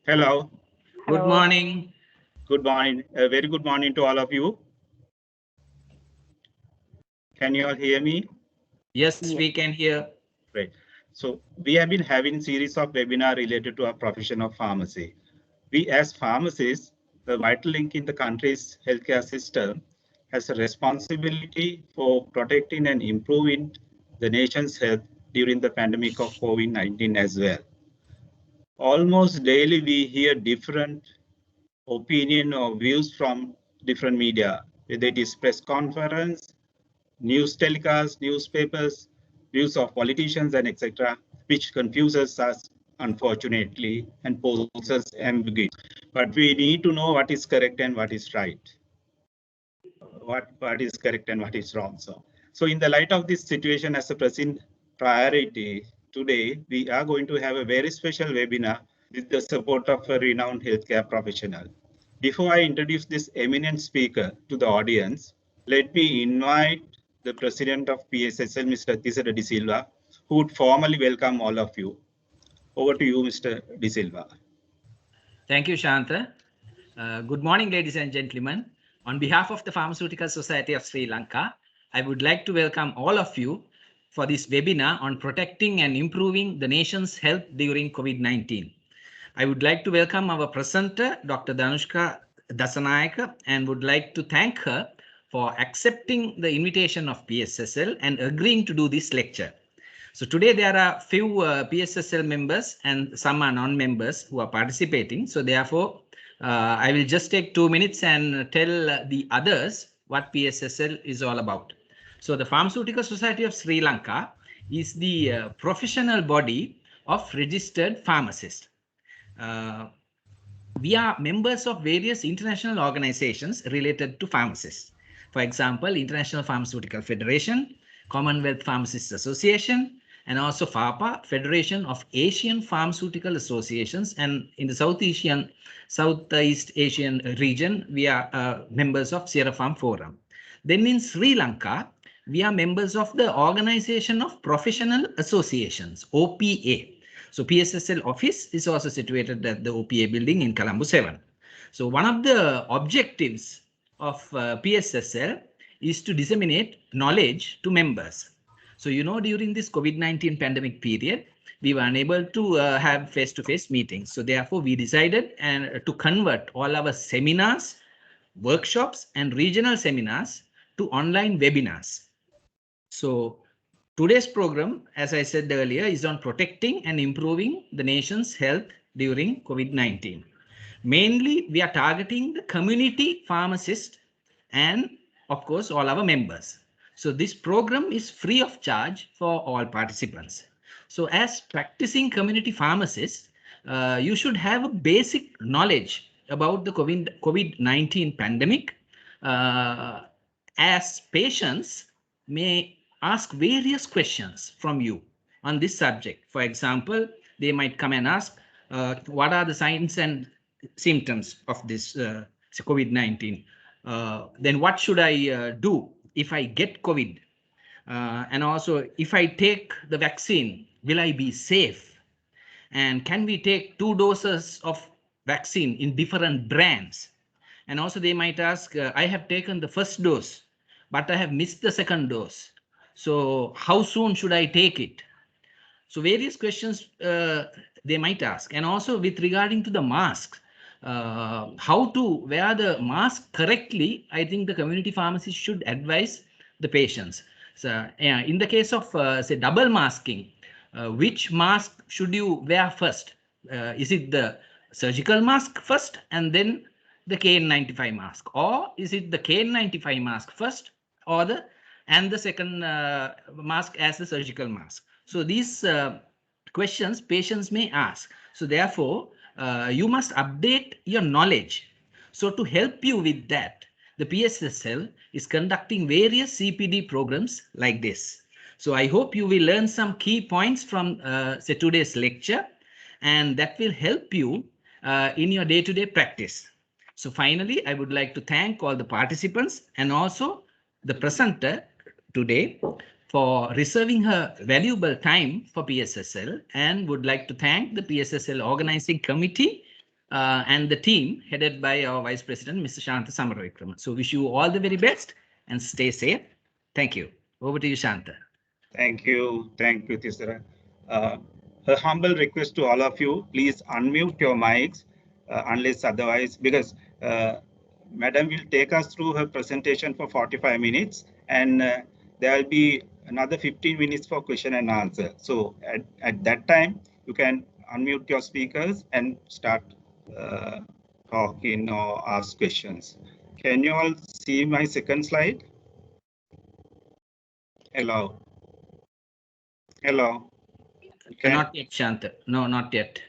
Hello. Good morning. Good morning. A very good morning to all of you. Can you all hear me? Yes, we can hear. Great. So we have been having series of webinar related to our profession of pharmacy. We as pharmacists, the vital link in the country's healthcare system, has a responsibility for protecting and improving the nation's health during the pandemic of COVID-19 as well. Almost daily we hear different opinion or views from different media, whether it is press conference, news telecasts, newspapers, views of politicians and etc., which confuses us unfortunately and poses ambiguity. But we need to know what is correct and what is right, what is correct and what is wrong. So in the light of this situation as a present priority, today we are going to have a very special webinar with the support of a renowned healthcare professional. Before I introduce this eminent speaker to the audience, let me invite the president of PSSL, Mr. Tisera De Silva, who would formally welcome all of you. Over to you, Mr. De Silva. Thank you, Shanta. Good morning, ladies and gentlemen. On behalf of the Pharmaceutical Society of Sri Lanka, I would like to welcome all of you for this webinar on protecting and improving the nation's health during COVID-19. I would like to welcome our presenter, Dr. Dhanushka Dasanayake, and would like to thank her for accepting the invitation of PSSL and agreeing to do this lecture. So today there are few PSSL members and some are non-members who are participating. So therefore, I will just take 2 minutes and tell the others what PSSL is all about. So the Pharmaceutical Society of Sri Lanka is the professional body of registered pharmacists. We are members of various international organizations related to pharmacists. For example, International Pharmaceutical Federation, Commonwealth Pharmacists Association, and also FAPA, Federation of Asian Pharmaceutical Associations. And in the Southeast Asian region, we are members of Sierra Farm Forum. Then in Sri Lanka, we are members of the Organization of Professional Associations, OPA. So PSSL office is also situated at the OPA building in Colombo 7. So one of the objectives of PSSL is to disseminate knowledge to members. So, you know, during this COVID-19 pandemic period, we were unable to have face-to-face meetings. So therefore, we decided to convert all our seminars, workshops, and regional seminars to online webinars. So today's program, as I said earlier, is on protecting and improving the nation's health during COVID-19. Mainly, we are targeting the community pharmacists and, of course, all our members. So this program is free of charge for all participants. So as practicing community pharmacists, you should have a basic knowledge about the COVID-19 pandemic. As patients may ask various questions from you on this subject. For example, they might come and ask, what are the signs and symptoms of this COVID-19? Then what should I do if I get COVID? And also, if I take the vaccine, will I be safe? And can we take 2 doses of vaccine in different brands? And also they might ask, I have taken the first dose, but I have missed the second dose. So how soon should I take it? So various questions they might ask. And also with regarding to the mask, how to wear the mask correctly, I think the community pharmacist should advise the patients. So in the case of say double masking, which mask should you wear first? Is it the surgical mask first and then the KN95 mask, or is it the KN95 mask first or the second mask as the surgical mask? So these questions patients may ask. So therefore, you must update your knowledge. So to help you with that, the PSSL is conducting various CPD programs like this. So I hope you will learn some key points from say today's lecture, and that will help you in your day-to-day practice. So finally, I would like to thank all the participants and also the presenter today for reserving her valuable time for PSSL, and would like to thank the PSSL organizing committee and the team headed by our Vice President, Mr. Shanta Samaravikrama. So wish you all the very best and stay safe. Thank you. Over to you, Shanta. Thank you, Tisra. Uh, a humble request to all of you, please unmute your mics unless otherwise, because Madam will take us through her presentation for 45 minutes and there will be another 15 minutes for question and answer. So at that time, you can unmute your speakers and start talking or ask questions. Can you all see my second slide? Hello. Hello. Not yet, Shanta. No, not yet.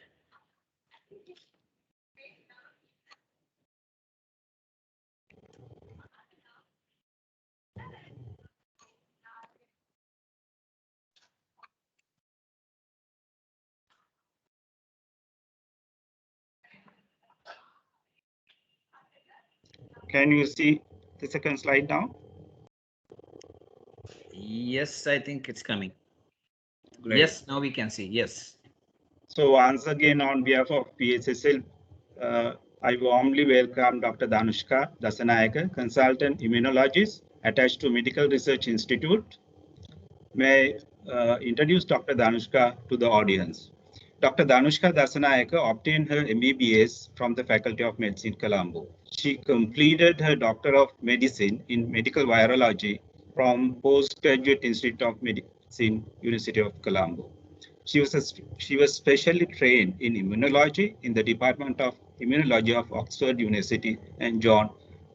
Can you see the second slide now? Yes, I think it's coming. Great. Yes, now we can see. Yes. So once again, on behalf of PSSL, I warmly welcome Dr. Dhanushka Dasanayake, consultant immunologist attached to Medical Research Institute. May I introduce Dr. Dhanushka to the audience. Dr. Dhanushka Dasanayake obtained her MBBS from the Faculty of Medicine, Colombo. She completed her Doctor of Medicine in Medical Virology from Postgraduate Institute of Medicine, University of Colombo. She was specially trained in immunology in the Department of Immunology of Oxford University and John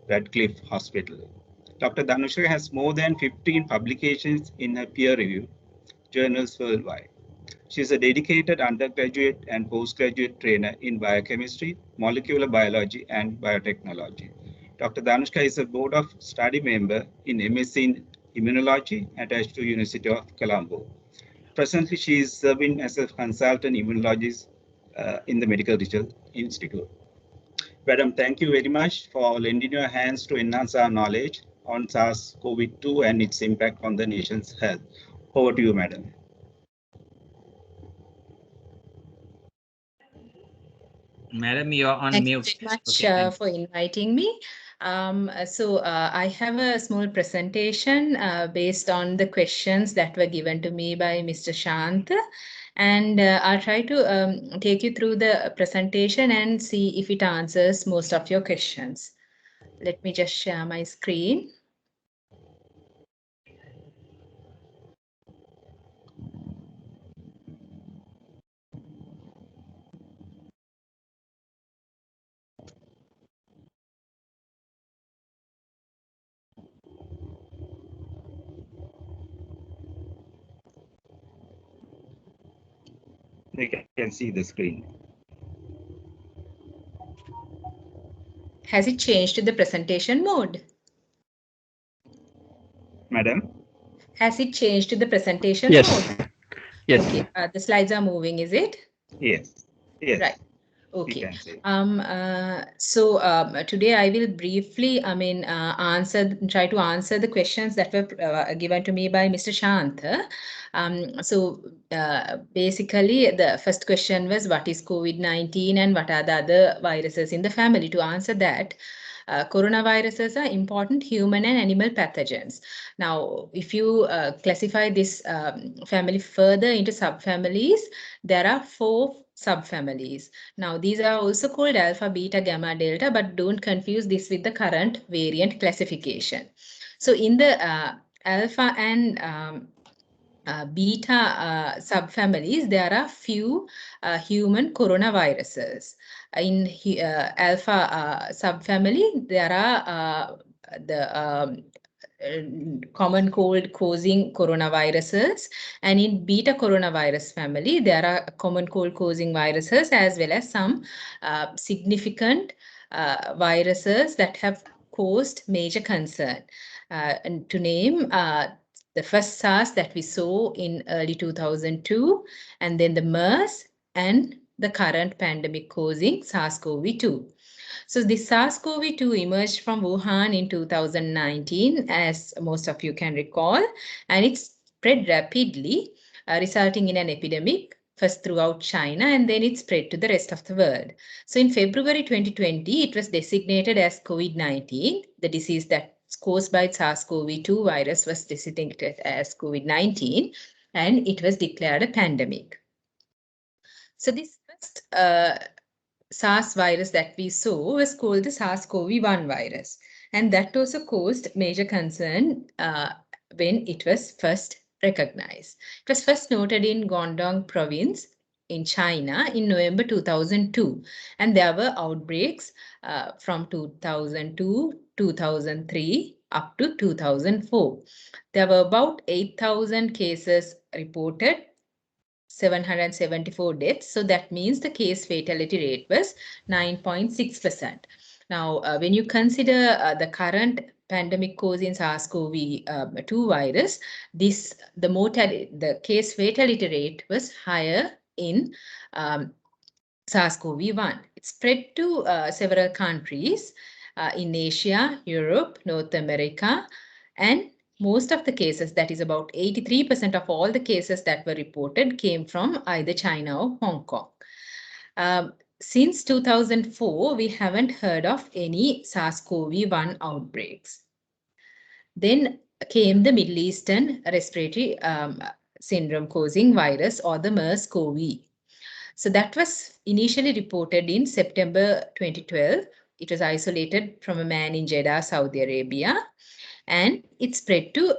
Radcliffe Hospital. Dr. Dhanushka has more than 15 publications in her peer-reviewed journals worldwide. She is a dedicated undergraduate and postgraduate trainer in biochemistry, molecular biology, and biotechnology. Dr. Dhanushka is a board of study member in MSc in Immunology attached to University of Colombo. Presently, she is serving as a consultant immunologist in the Medical Research Institute. Madam, thank you very much for lending your hands to enhance our knowledge on SARS-CoV-2 and its impact on the nation's health. Over to you, Madam. Madam, you're on Thank mute. you very much Okay, for inviting me. I have a small presentation based on the questions that were given to me by Mr. Shant. And I'll try to take you through the presentation and see if it answers most of your questions. Let me just share my screen. You can see the screen. Has it changed to the presentation mode? Madam? Has it changed to the presentation mode? Yes. Okay, the slides are moving, is it? Yes. Yes. Right. Okay. Today I will briefly, try to answer the questions that were given to me by Mr. Shant. Basically, the first question was, what is COVID-19 and what are the other viruses in the family? To answer that, coronaviruses are important human and animal pathogens. Now, if you classify this family further into subfamilies, there are 4 subfamilies. Now, these are also called alpha, beta, gamma, delta, but don't confuse this with the current variant classification. So, in the alpha and beta subfamilies, there are few human coronaviruses. In alpha subfamily, there are the common cold causing coronaviruses, and in beta coronavirus family there are common cold causing viruses as well as some significant viruses that have caused major concern. And to name the first SARS that we saw in early 2002, and then the MERS and the current pandemic causing SARS-CoV-2. So the SARS-CoV-2 emerged from Wuhan in 2019, as most of you can recall, and it spread rapidly, resulting in an epidemic first throughout China, and then it spread to the rest of the world. So in February 2020, it was designated as COVID-19. The disease that's caused by SARS-CoV-2 virus was designated as COVID-19, and it was declared a pandemic. So this first SARS virus that we saw was called the SARS-CoV-1 virus, and that also caused major concern when it was first recognized. It was first noted in Guangdong province in China in November 2002, and there were outbreaks from 2002, 2003 up to 2004. There were about 8,000 cases reported, 774 deaths. So that means the case fatality rate was 9.6%. Now, when you consider the current pandemic causing SARS-CoV-2 virus, the case fatality rate was higher in SARS-CoV-1. It spread to several countries in Asia, Europe, North America, and most of the cases, that is about 83% of all the cases that were reported, came from either China or Hong Kong. Since 2004, we haven't heard of any SARS-CoV-1 outbreaks. Then came the Middle Eastern respiratory syndrome causing virus, or the MERSCoV. So that was initially reported in September 2012. It was isolated from a man in Jeddah, Saudi Arabia, and it spread to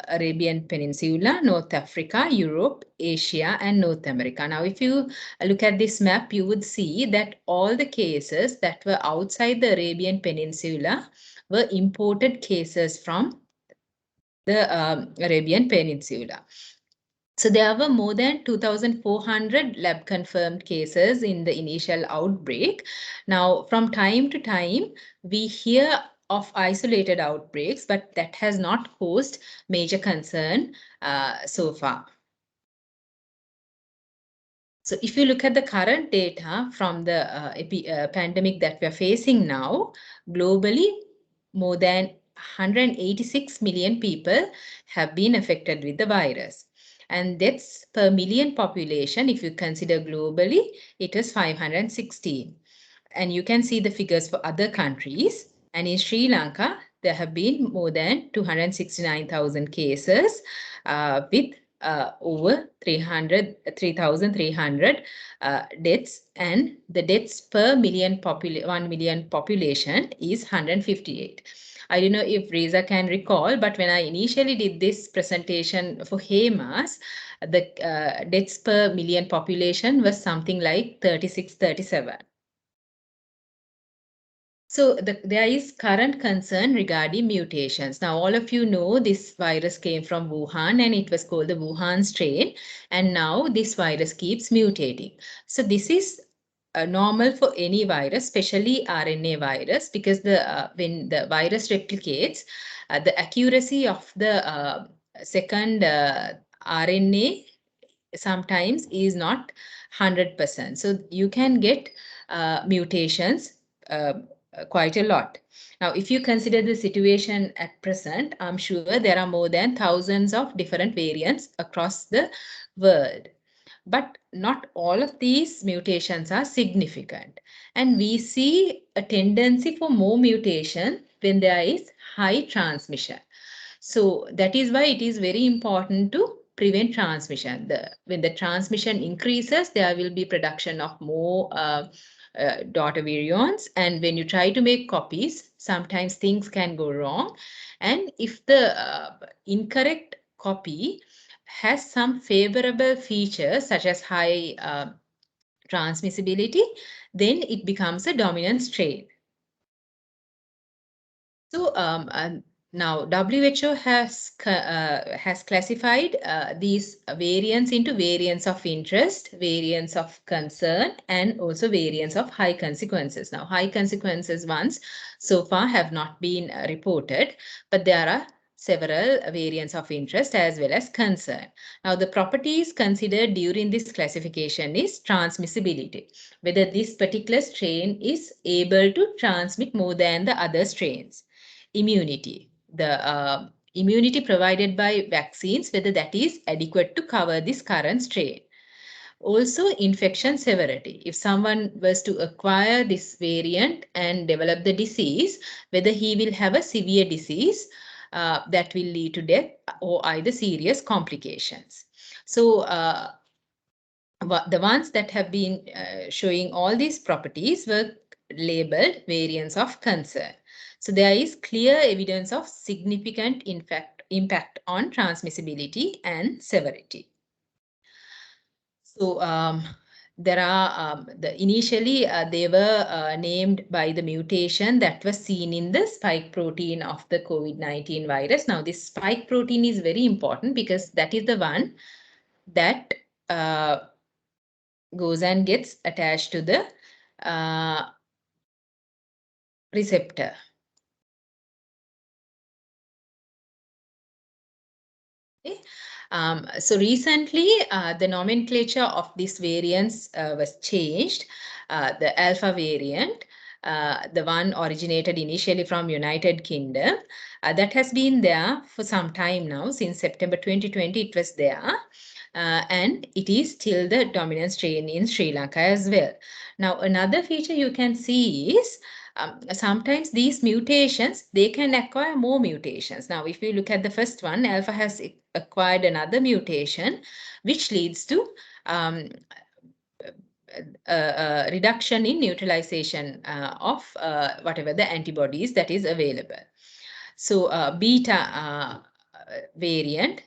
Arabian Peninsula, North Africa, Europe, Asia, and North America. Now, if you look at this map, you would see that all the cases that were outside the Arabian Peninsula were imported cases from the Arabian Peninsula. So there were more than 2,400 lab confirmed cases in the initial outbreak. Now, from time to time, we hear of isolated outbreaks, but that has not caused major concern so far. So if you look at the current data from the pandemic that we are facing now, globally, more than 186 million people have been affected with the virus. And deaths per million population, if you consider globally, it is 516. And you can see the figures for other countries. And in Sri Lanka, there have been more than 269,000 cases with over 3,300 deaths, and the deaths per 1 million population is 158. I don't know if Reza can recall, but when I initially did this presentation for HEMAS, the deaths per million population was something like 36, 37. So there is current concern regarding mutations. Now, all of you know this virus came from Wuhan, and it was called the Wuhan strain. And now this virus keeps mutating. So this is normal for any virus, especially RNA virus, because when the virus replicates, the accuracy of the second RNA sometimes is not 100%. So you can get mutations quite a lot. Now, if you consider the situation at present, I'm sure there are more than thousands of different variants across the world. But not all of these mutations are significant. And we see a tendency for more mutation when there is high transmission. So that is why it is very important to prevent transmission. When the transmission increases, there will be production of more daughter virions. And when you try to make copies, sometimes things can go wrong. And if the incorrect copy has some favorable features such as high transmissibility, then it becomes a dominant strain. So now WHO has classified these variants into variants of interest, variants of concern, and also variants of high consequences. Now, high consequences ones so far have not been reported, but there are several variants of interest as well as concern. Now, the properties considered during this classification is transmissibility, whether this particular strain is able to transmit more than the other strains. Immunity, the immunity provided by vaccines, whether that is adequate to cover this current strain. Also, infection severity. If someone was to acquire this variant and develop the disease, whether he will have a severe disease that will lead to death or either serious complications. So, the ones that have been showing all these properties were labeled variants of concern. So there is clear evidence of significant impact on transmissibility and severity. So there are initially they were named by the mutation that was seen in the spike protein of the COVID-19 virus. Now this spike protein is very important because that is the one that goes and gets attached to the receptor. Okay. So recently, the nomenclature of these variants was changed. The alpha variant, the one originated initially from United Kingdom, that has been there for some time now. Since September 2020, it was there. And it is still the dominant strain in Sri Lanka as well. Now, another feature you can see is sometimes these mutations, they can acquire more mutations. Now, if you look at the first one, alpha has acquired another mutation, which leads to reduction in neutralization of whatever the antibodies that is available. So beta variant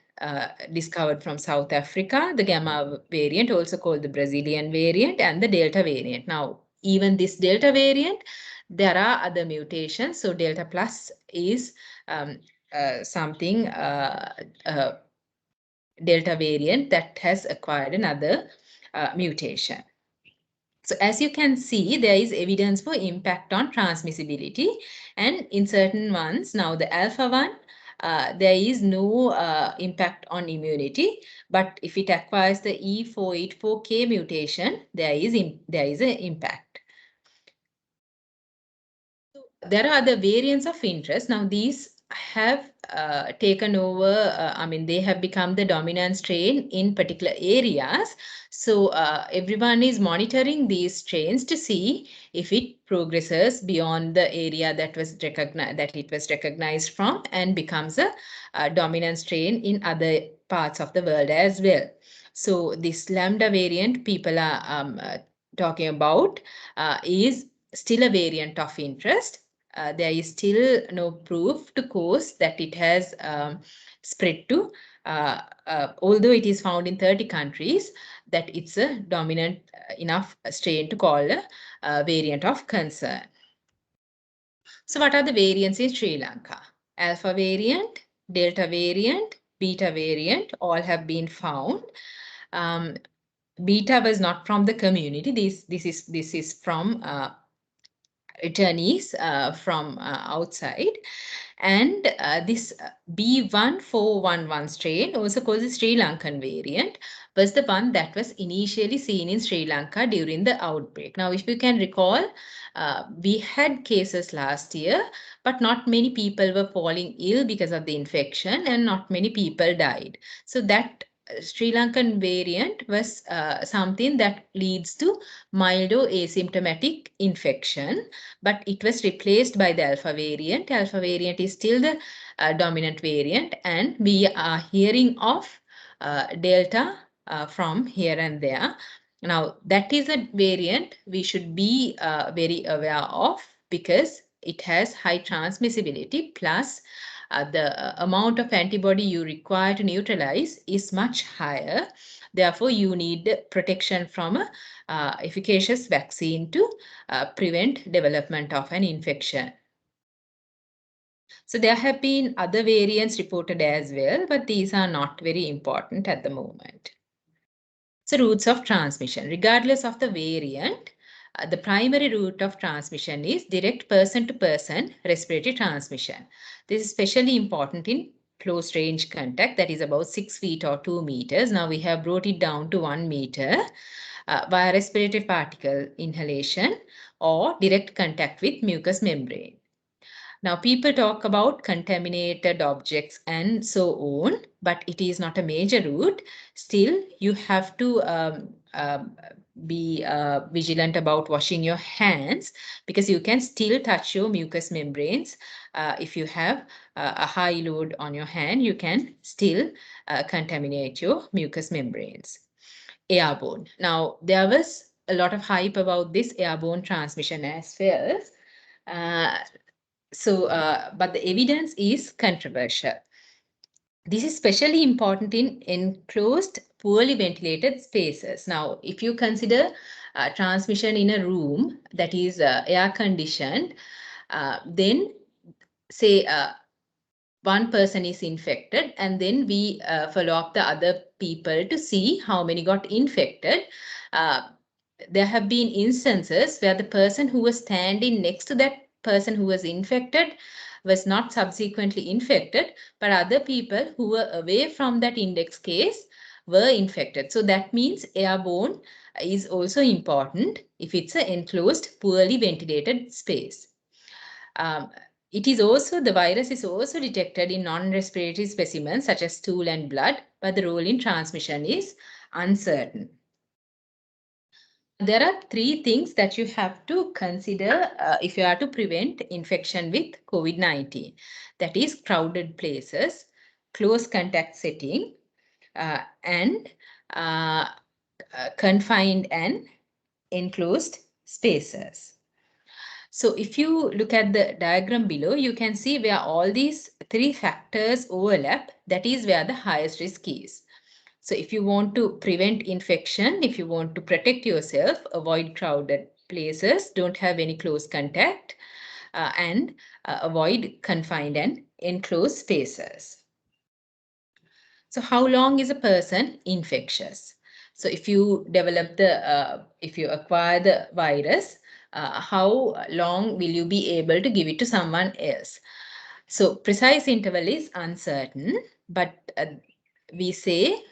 discovered from South Africa, the gamma variant, also called the Brazilian variant, and the delta variant. Now, even this delta variant, there are other mutations. So delta plus is something delta variant that has acquired another mutation. So as you can see, there is evidence for impact on transmissibility, and in certain ones, now the alpha one, there is no impact on immunity, but if it acquires the E484K mutation, there is an impact. There are other variants of interest. Now these have taken over, they have become the dominant strain in particular areas. So everyone is monitoring these strains to see if it progresses beyond the area that it was recognized from and becomes a dominant strain in other parts of the world as well. So this lambda variant people are talking about is still a variant of interest. There is still no proof to cause that it has spread to, although it is found in 30 countries, that it's a dominant enough strain to call a variant of concern. So what are the variants in Sri Lanka? Alpha variant, delta variant, beta variant, all have been found. Beta was not from the community. This is from returnees from outside. And this B1411 strain, also called the Sri Lankan variant, was the one that was initially seen in Sri Lanka during the outbreak. Now, if you can recall, we had cases last year, but not many people were falling ill because of the infection and not many people died. So that Sri Lankan variant was something that leads to mild or asymptomatic infection, but it was replaced by the alpha variant. Alpha variant is still the dominant variant, and we are hearing of delta from here and there. Now, that is a variant we should be very aware of because it has high transmissibility, plus the amount of antibody you require to neutralize is much higher. Therefore, you need protection from a efficacious vaccine to prevent development of an infection. So there have been other variants reported as well, but these are not very important at the moment. So routes of transmission, regardless of the variant, the primary route of transmission is direct person-to-person respiratory transmission. This is especially important in close range contact, that is about 6 feet or 2 meters. Now we have brought it down to 1 meter via respiratory particle inhalation or direct contact with mucous membrane. Now, people talk about contaminated objects and so on, but it is not a major route. Still, you have to be vigilant about washing your hands, because you can still touch your mucous membranes. If you have a high load on your hand, you can still contaminate your mucous membranes. Airborne. Now, there was a lot of hype about this airborne transmission as well. But the evidence is controversial. This is especially important in enclosed, poorly ventilated spaces. Now, if you consider transmission in a room that is air conditioned, then say one person is infected, and then we follow up the other people to see how many got infected. There have been instances where the person who was standing next to that person who was infected was not subsequently infected, but other people who were away from that index case were infected. So that means airborne is also important if it's an enclosed, poorly ventilated space. It is also, the virus is also detected in non-respiratory specimens such as stool and blood, but the role in transmission is uncertain. There are three things that you have to consider if you are to prevent infection with COVID-19. That is crowded places, close contact setting, and confined and enclosed spaces. So if you look at the diagram below, you can see where all these three factors overlap. That is where the highest risk is. So if you want to prevent infection, if you want to protect yourself, avoid crowded places, don't have any close contact, and avoid confined and enclosed spaces. So how long is a person infectious? So if you develop if you acquire the virus, how long will you be able to give it to someone else? So precise interval is uncertain, but we say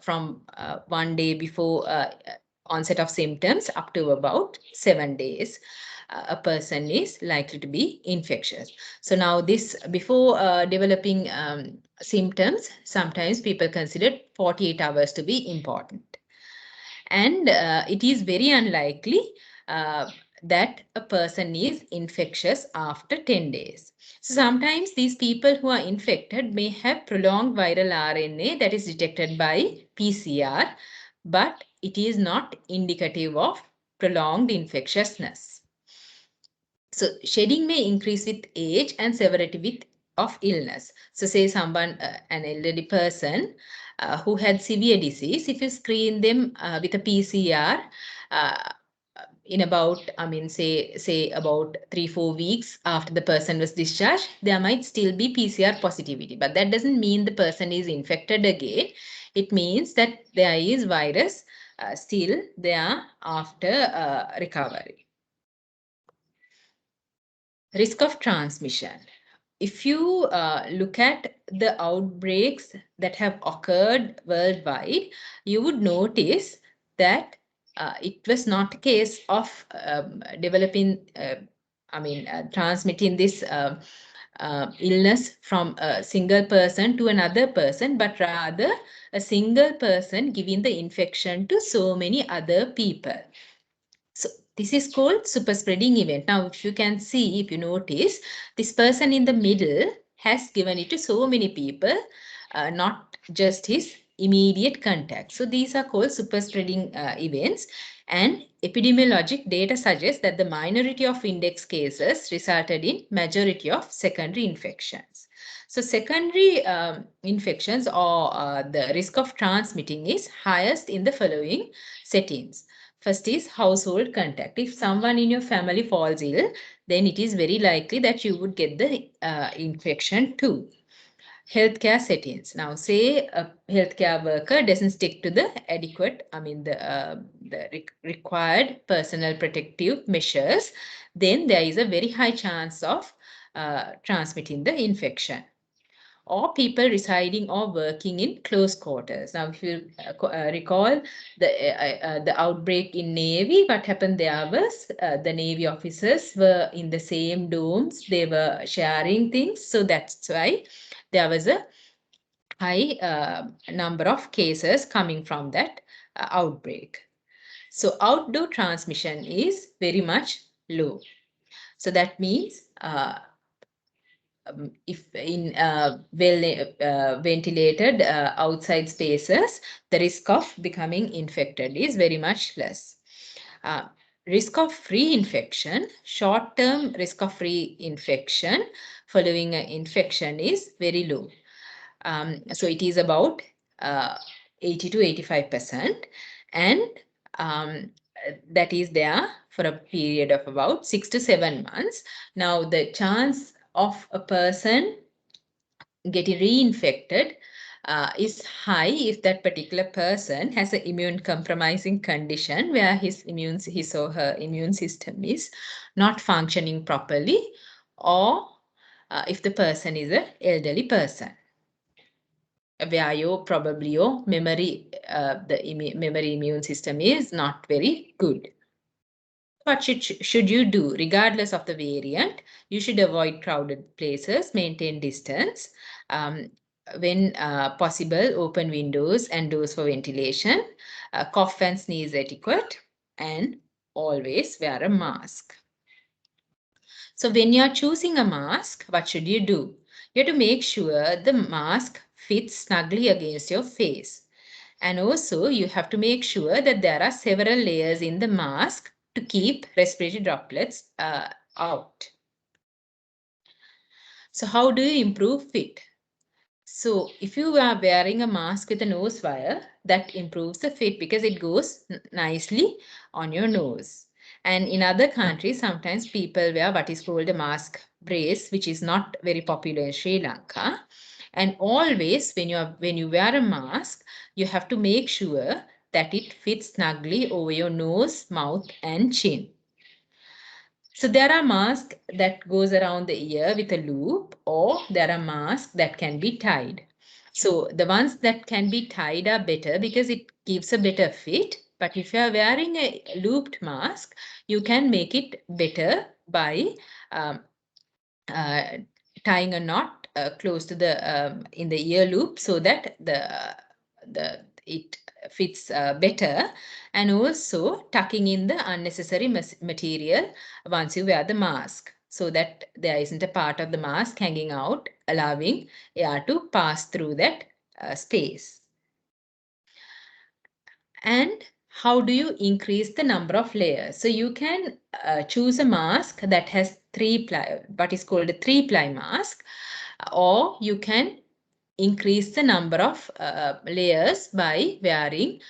from 1 day before onset of symptoms up to about 7 days, a person is likely to be infectious. So now this, before developing symptoms, sometimes people consider 48 hours to be important. And it is very unlikely that a person is infectious after 10 days. So sometimes these people who are infected may have prolonged viral RNA that is detected by PCR, but it is not indicative of prolonged infectiousness. So shedding may increase with age and severity of illness. So say someone, an elderly person who had severe disease, if you screen them with a PCR, in about, say about 3-4 weeks after the person was discharged, there might still be PCR positivity, but that doesn't mean the person is infected again. It means that there is virus still there after recovery. Risk of transmission. If you look at the outbreaks that have occurred worldwide, you would notice that it was not a case of transmitting this illness from a single person to another person, but rather a single person giving the infection to so many other people. So this is called super spreading event. Now, if you can see, if you notice, this person in the middle has given it to so many people, not just his immediate contact. So these are called super spreading events, and epidemiologic data suggests that the minority of index cases resulted in majority of secondary infections. So secondary infections, or the risk of transmitting, is highest in the following settings. First is household contact. If someone in your family falls ill, then it is very likely that you would get the infection too. Healthcare settings. Now, say a healthcare worker doesn't stick to the adequate, required personal protective measures, then there is a very high chance of transmitting the infection. or people residing or working in close quarters. Now, if you recall the outbreak in Navy, what happened there was the Navy officers were in the same domes, they were sharing things, so that's why there was a high number of cases coming from that outbreak. So outdoor transmission is very much low. So that means if in ventilated outside spaces, the risk of becoming infected is very much less. Risk of reinfection, short-term risk of reinfection following an infection is very low. So it is about 80 to 85%, and that is there for a period of about 6 to 7 months. Now, the chance of a person getting reinfected is high if that particular person has an immune compromising condition where his or her immune system is not functioning properly, or if the person is an elderly person, where your memory, memory immune system is not very good. What should you do? Regardless of the variant, you should avoid crowded places, maintain distance. When possible, open windows and doors for ventilation, cough and sneeze etiquette, and always wear a mask. So when you are choosing a mask, what should you do? You have to make sure the mask fits snugly against your face. And also you have to make sure that there are several layers in the mask to keep respiratory droplets out. So how do you improve fit? So if you are wearing a mask with a nose wire, that improves the fit because it goes nicely on your nose. And in other countries, sometimes people wear what is called a mask brace, which is not very popular in Sri Lanka. And always when you wear a mask, you have to make sure that it fits snugly over your nose, mouth, and chin. So there are masks that goes around the ear with a loop, or there are masks that can be tied. So the ones that can be tied are better because it gives a better fit. But if you are wearing a looped mask, you can make it better by tying a knot close to the in the ear loop so that it fits better, and also tucking in the unnecessary material once you wear the mask so that there isn't a part of the mask hanging out, allowing air to pass through that space. And how do you increase the number of layers? So you can choose a mask that has what is called a 3-ply mask, or you can increase the number of layers by wearing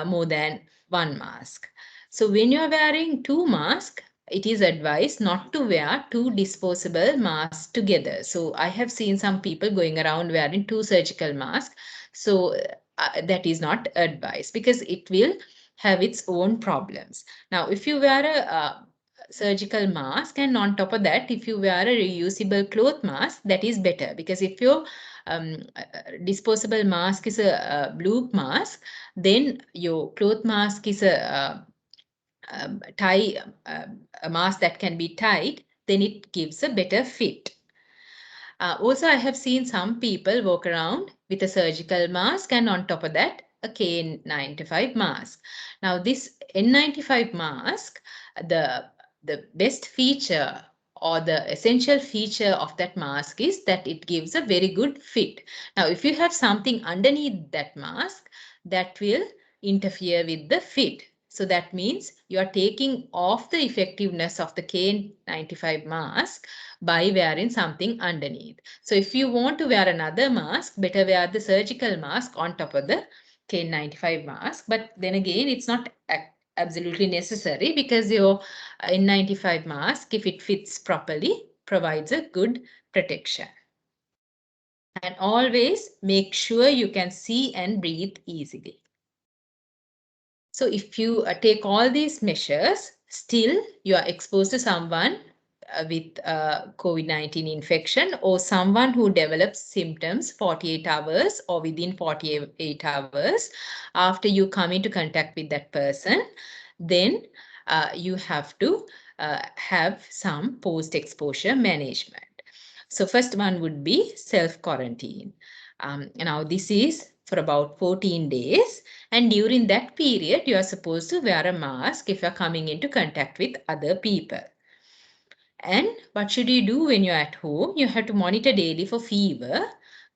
more than one mask. So when you are wearing 2 masks, it is advised not to wear 2 disposable masks together. So I have seen some people going around wearing 2 surgical masks. So that is not advised because it will have its own problems. Now, if you wear a surgical mask and on top of that, if you wear a reusable cloth mask, that is better, because if your disposable mask is a blue mask, then your cloth mask is a mask that can be tied, then it gives a better fit. Also, I have seen some people walk around with a surgical mask and on top of that, a KN95 mask. Now, this N95 mask, the best feature or the essential feature of that mask is that it gives a very good fit. Now, if you have something underneath that mask, that will interfere with the fit. So that means you are taking off the effectiveness of the KN95 mask by wearing something underneath. So if you want to wear another mask, better wear the surgical mask on top of the KN95 mask. But then again, it's not absolutely necessary because your N95 mask, if it fits properly, provides a good protection. And always make sure you can see and breathe easily. So if you take all these measures, still you are exposed to someone with COVID-19 infection, or someone who develops symptoms 48 hours or within 48 hours after you come into contact with that person, then you have to have some post-exposure management. So first one would be self-quarantine. Now this is for about 14 days, and during that period you are supposed to wear a mask if you are coming into contact with other people. And what should you do when you're at home? You have to monitor daily for fever,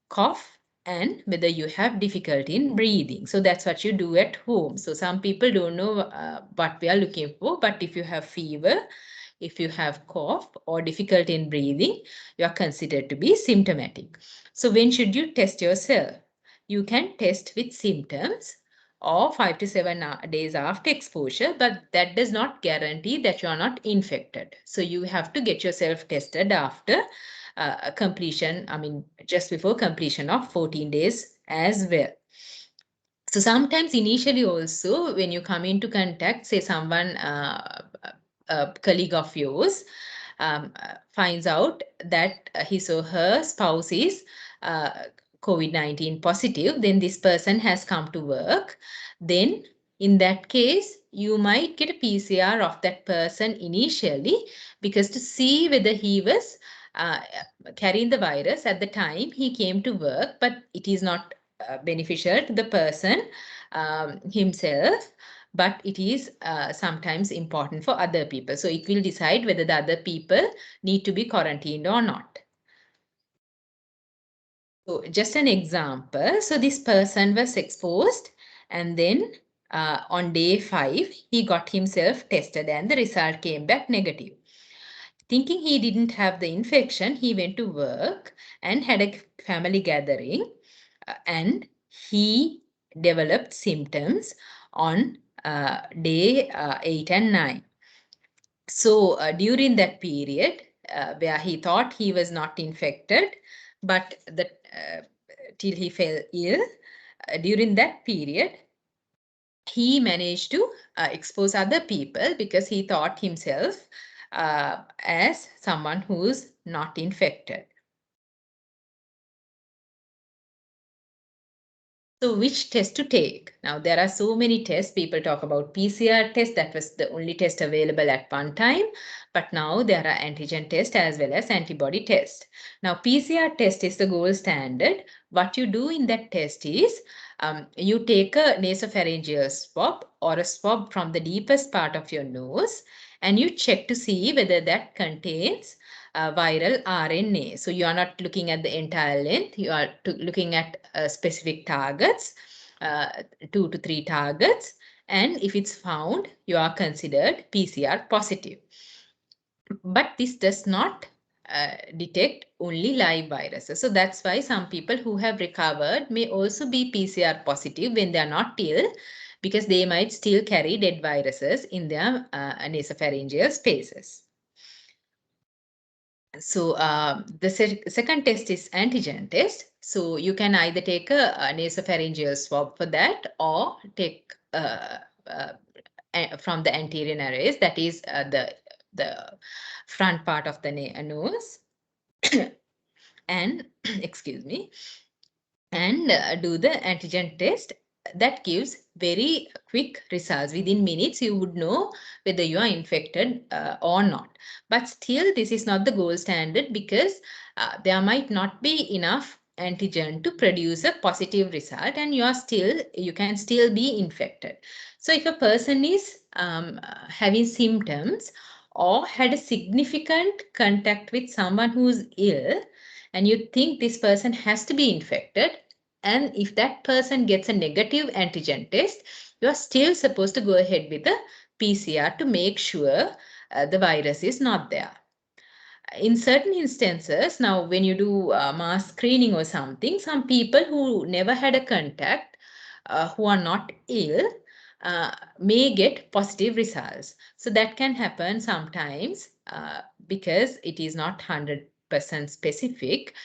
cough, and whether you have difficulty in breathing. So that's what you do at home. So some people don't know what we are looking for, but if you have fever, if you have cough or difficulty in breathing, you are considered to be symptomatic. So when should you test yourself? You can test with symptoms or 5 to 7 days after exposure, but that does not guarantee that you are not infected. So you have to get yourself tested after completion, just before completion of 14 days as well. So sometimes initially also when you come into contact, say someone, a colleague of yours, finds out that his or her spouse is COVID-19 positive, then this person has come to work, then in that case, you might get a PCR of that person initially, because to see whether he was carrying the virus at the time he came to work, but it is not beneficial to the person himself, but it is sometimes important for other people. So it will decide whether the other people need to be quarantined or not. So just an example. So this person was exposed, and then on day 5, he got himself tested and the result came back negative. Thinking he didn't have the infection, he went to work and had a family gathering, and he developed symptoms on day 8 and 9. So during that period where he thought he was not infected, but till he fell ill, during that period, he managed to expose other people because he thought himself as someone who's not infected. So which test to take? Now there are so many tests. People talk about PCR test. That was the only test available at one time. But now there are antigen tests as well as antibody test. Now PCR test is the gold standard. What you do in that test is you take a nasopharyngeal swab or a swab from the deepest part of your nose, and you check to see whether that contains viral RNA. So you are not looking at the entire length, you are looking at specific targets, 2 to 3 targets, and if it's found, you are considered PCR positive. But this does not detect only live viruses. So that's why some people who have recovered may also be PCR positive when they are not ill, because they might still carry dead viruses in their nasopharyngeal spaces. So the second test is antigen test. So you can either take a nasopharyngeal swab for that, or take from the anterior nares, that is the front part of the nose, and excuse me, and do the antigen test. That gives very quick results. Within minutes, you would know whether you are infected or not. But still, this is not the gold standard, because there might not be enough antigen to produce a positive result, and you can still be infected. So if a person is having symptoms or had a significant contact with someone who is ill, and you think this person has to be infected, and if that person gets a negative antigen test, you are still supposed to go ahead with the PCR to make sure the virus is not there. In certain instances, now when you do mass screening or something, some people who never had a contact, who are not ill, may get positive results. So that can happen sometimes because it is not 100% specific.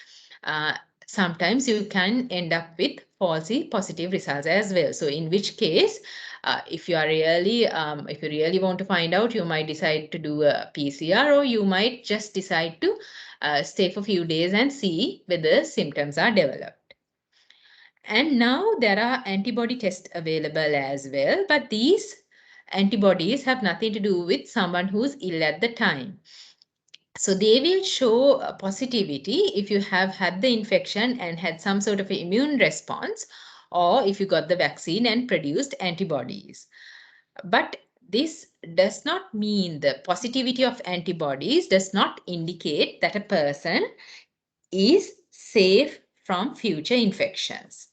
Sometimes you can end up with falsely positive results as well. So in which case, If you really want to find out, you might decide to do a PCR, or you might just decide to stay for a few days and see whether symptoms are developed. And now there are antibody tests available as well, but these antibodies have nothing to do with someone who's ill at the time. So they will show positivity if you have had the infection and had some sort of immune response, or if you got the vaccine and produced antibodies. But this does not mean, the positivity of antibodies does not indicate that a person is safe from future infections.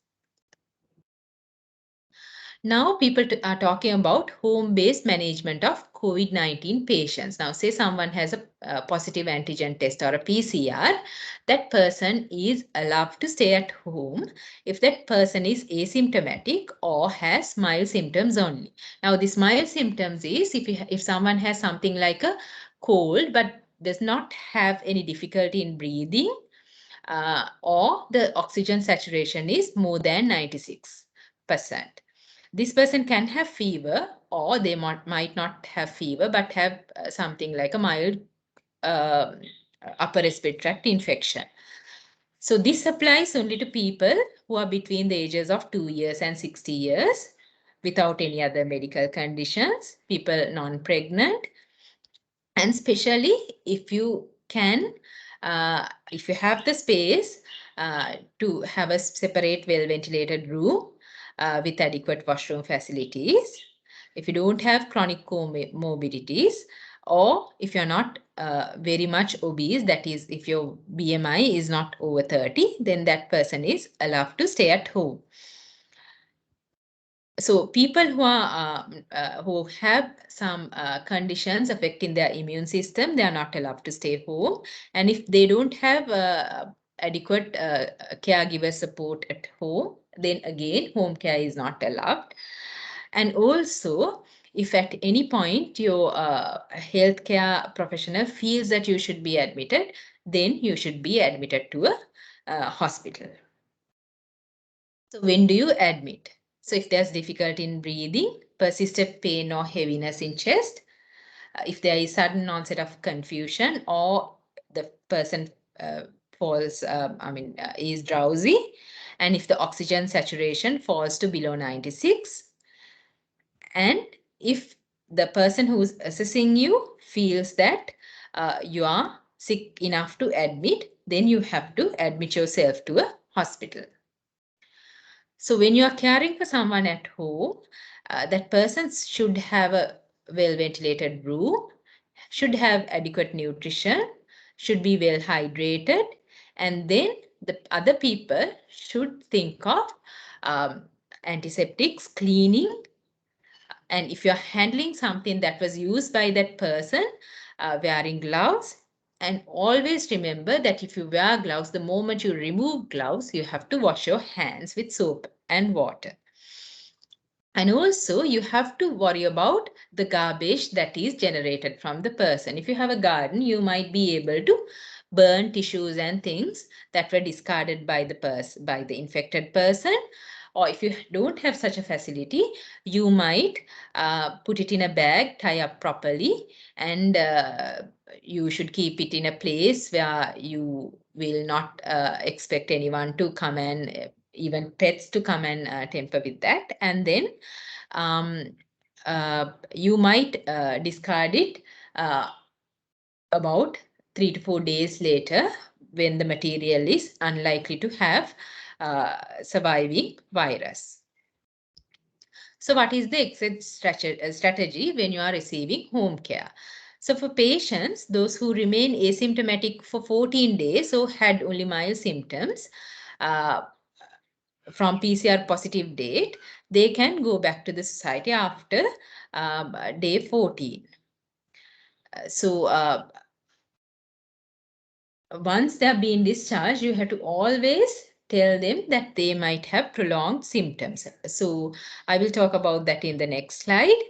Now people are talking about home-based management of COVID-19 patients. Now say someone has a positive antigen test or a PCR, that person is allowed to stay at home if that person is asymptomatic or has mild symptoms only. Now this mild symptoms is if someone has something like a cold but does not have any difficulty in breathing, or the oxygen saturation is more than 96%. This person can have fever, or they might not have fever but have something like a mild upper respiratory tract infection. So this applies only to people who are between the ages of 2 years and 60 years without any other medical conditions, people non-pregnant, and especially if you can, if you have the space to have a separate well-ventilated room with adequate washroom facilities, if you don't have chronic comorbidities, or if you're not very much obese, that is, if your BMI is not over 30, then that person is allowed to stay at home. So people who have some conditions affecting their immune system, they are not allowed to stay home. And if they don't have adequate caregiver support at home, then again, home care is not allowed. And also, if at any point your healthcare professional feels that you should be admitted, then you should be admitted to a hospital. So when do you admit? So if there's difficulty in breathing, persistent pain or heaviness in chest, if there is sudden onset of confusion, or the person is drowsy, and if the oxygen saturation falls to below 96, and if the person who's assessing you feels that you are sick enough to admit, then you have to admit yourself to a hospital. So when you are caring for someone at home, that person should have a well-ventilated room, should have adequate nutrition, should be well hydrated, and then the other people should think of antiseptics, cleaning, and if you're handling something that was used by that person, wearing gloves. And always remember that if you wear gloves, the moment you remove gloves, you have to wash your hands with soap and water. And also you have to worry about the garbage that is generated from the person. If you have a garden, you might be able to burn tissues and things that were discarded by the infected person. Or if you don't have such a facility, you might put it in a bag, tie up properly, and you should keep it in a place where you will not expect anyone to come and even pets to come and tamper with that. And then you might discard it about 3 to 4 days later, when the material is unlikely to have surviving virus. So what is the exit strategy when you are receiving home care? So for patients, those who remain asymptomatic for 14 days or had only mild symptoms from PCR positive date, they can go back to the society after day 14. Once they are being discharged, you have to always tell them that they might have prolonged symptoms. So I will talk about that in the next slide.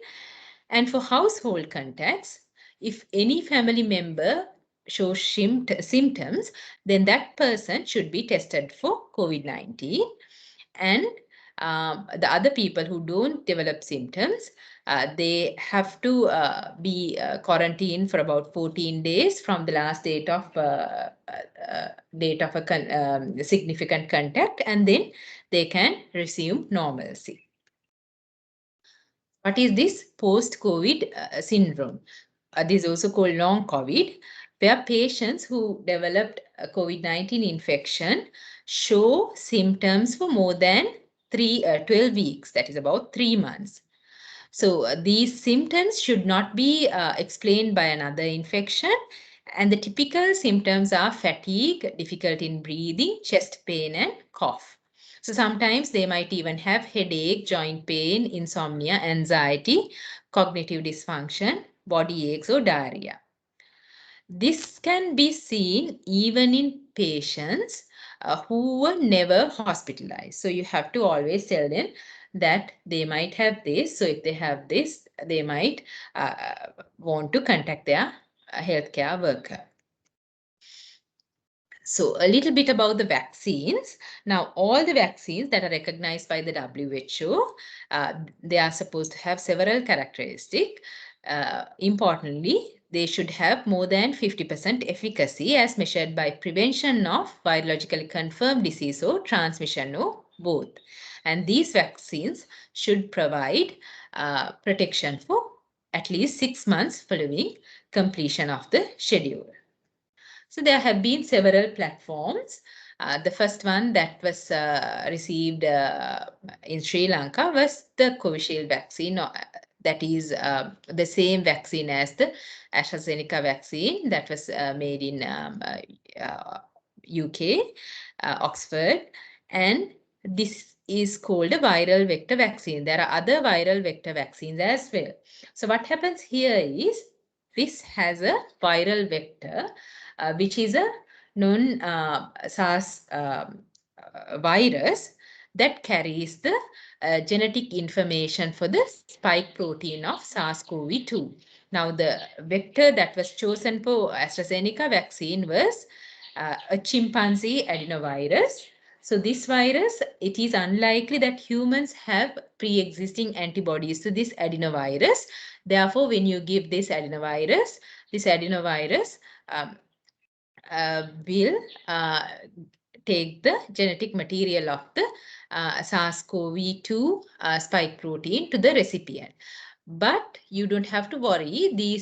And for household contacts, if any family member shows symptoms, then that person should be tested for COVID-19. And The other people who don't develop symptoms, they have to be quarantined for about 14 days from the last date of a significant contact, and then they can resume normalcy. What is this post-COVID syndrome? This is also called long COVID, where patients who developed a COVID-19 infection show symptoms for more than 12 weeks, that is about 3 months. So these symptoms should not be explained by another infection. And the typical symptoms are fatigue, difficulty in breathing, chest pain, and cough. So sometimes they might even have headache, joint pain, insomnia, anxiety, cognitive dysfunction, body aches, or diarrhea. This can be seen even in patients who were never hospitalized. So you have to always tell them that they might have this. So if they have this, they might want to contact their healthcare worker. So a little bit about the vaccines. Now, all the vaccines that are recognized by the WHO, they are supposed to have several characteristics. Importantly, they should have more than 50% efficacy as measured by prevention of virologically confirmed disease or transmission or both. And these vaccines should provide protection for at least 6 months following completion of the schedule. So there have been several platforms. The first one that was received in Sri Lanka was the Covishield vaccine. That is the same vaccine as the AstraZeneca vaccine that was made in UK, Oxford. And this is called a viral vector vaccine. There are other viral vector vaccines as well. So what happens here is this has a viral vector which is a non-SARS virus that carries the genetic information for the spike protein of SARS-CoV-2. Now, the vector that was chosen for AstraZeneca vaccine was a chimpanzee adenovirus. So this virus, it is unlikely that humans have pre-existing antibodies to this adenovirus. Therefore, when you give this adenovirus will take the genetic material of the SARS-CoV-2 spike protein to the recipient. But you don't have to worry, the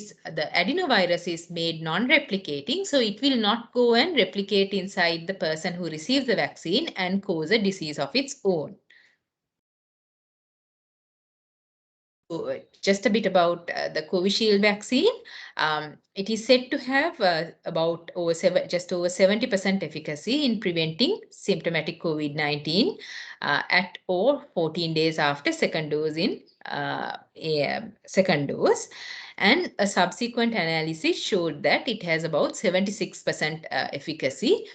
adenovirus is made non-replicating, so it will not go and replicate inside the person who receives the vaccine and cause a disease of its own. So just a bit about the Covishield vaccine. It is said to have just over 70% efficacy in preventing symptomatic COVID-19 at or 14 days after second dose And a subsequent analysis showed that it has about 76% efficacy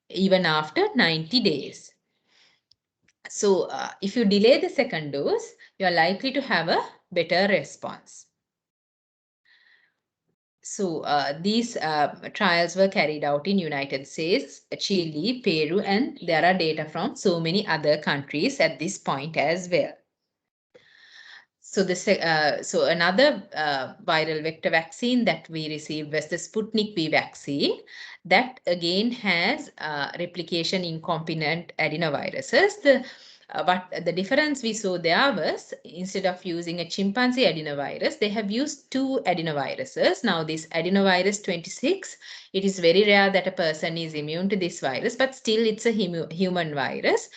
even after 90 days. So if you delay the second dose, you are likely to have a better response. So these trials were carried out in United States, Chile, Peru, and there are data from so many other countries at this point as well. So so another viral vector vaccine that we received was the Sputnik V vaccine. That again has replication incompetent adenoviruses. But the difference we saw there was instead of using a chimpanzee adenovirus, they have used 2 adenoviruses. Now this adenovirus 26, it is very rare that a person is immune to this virus, but still it's a human virus.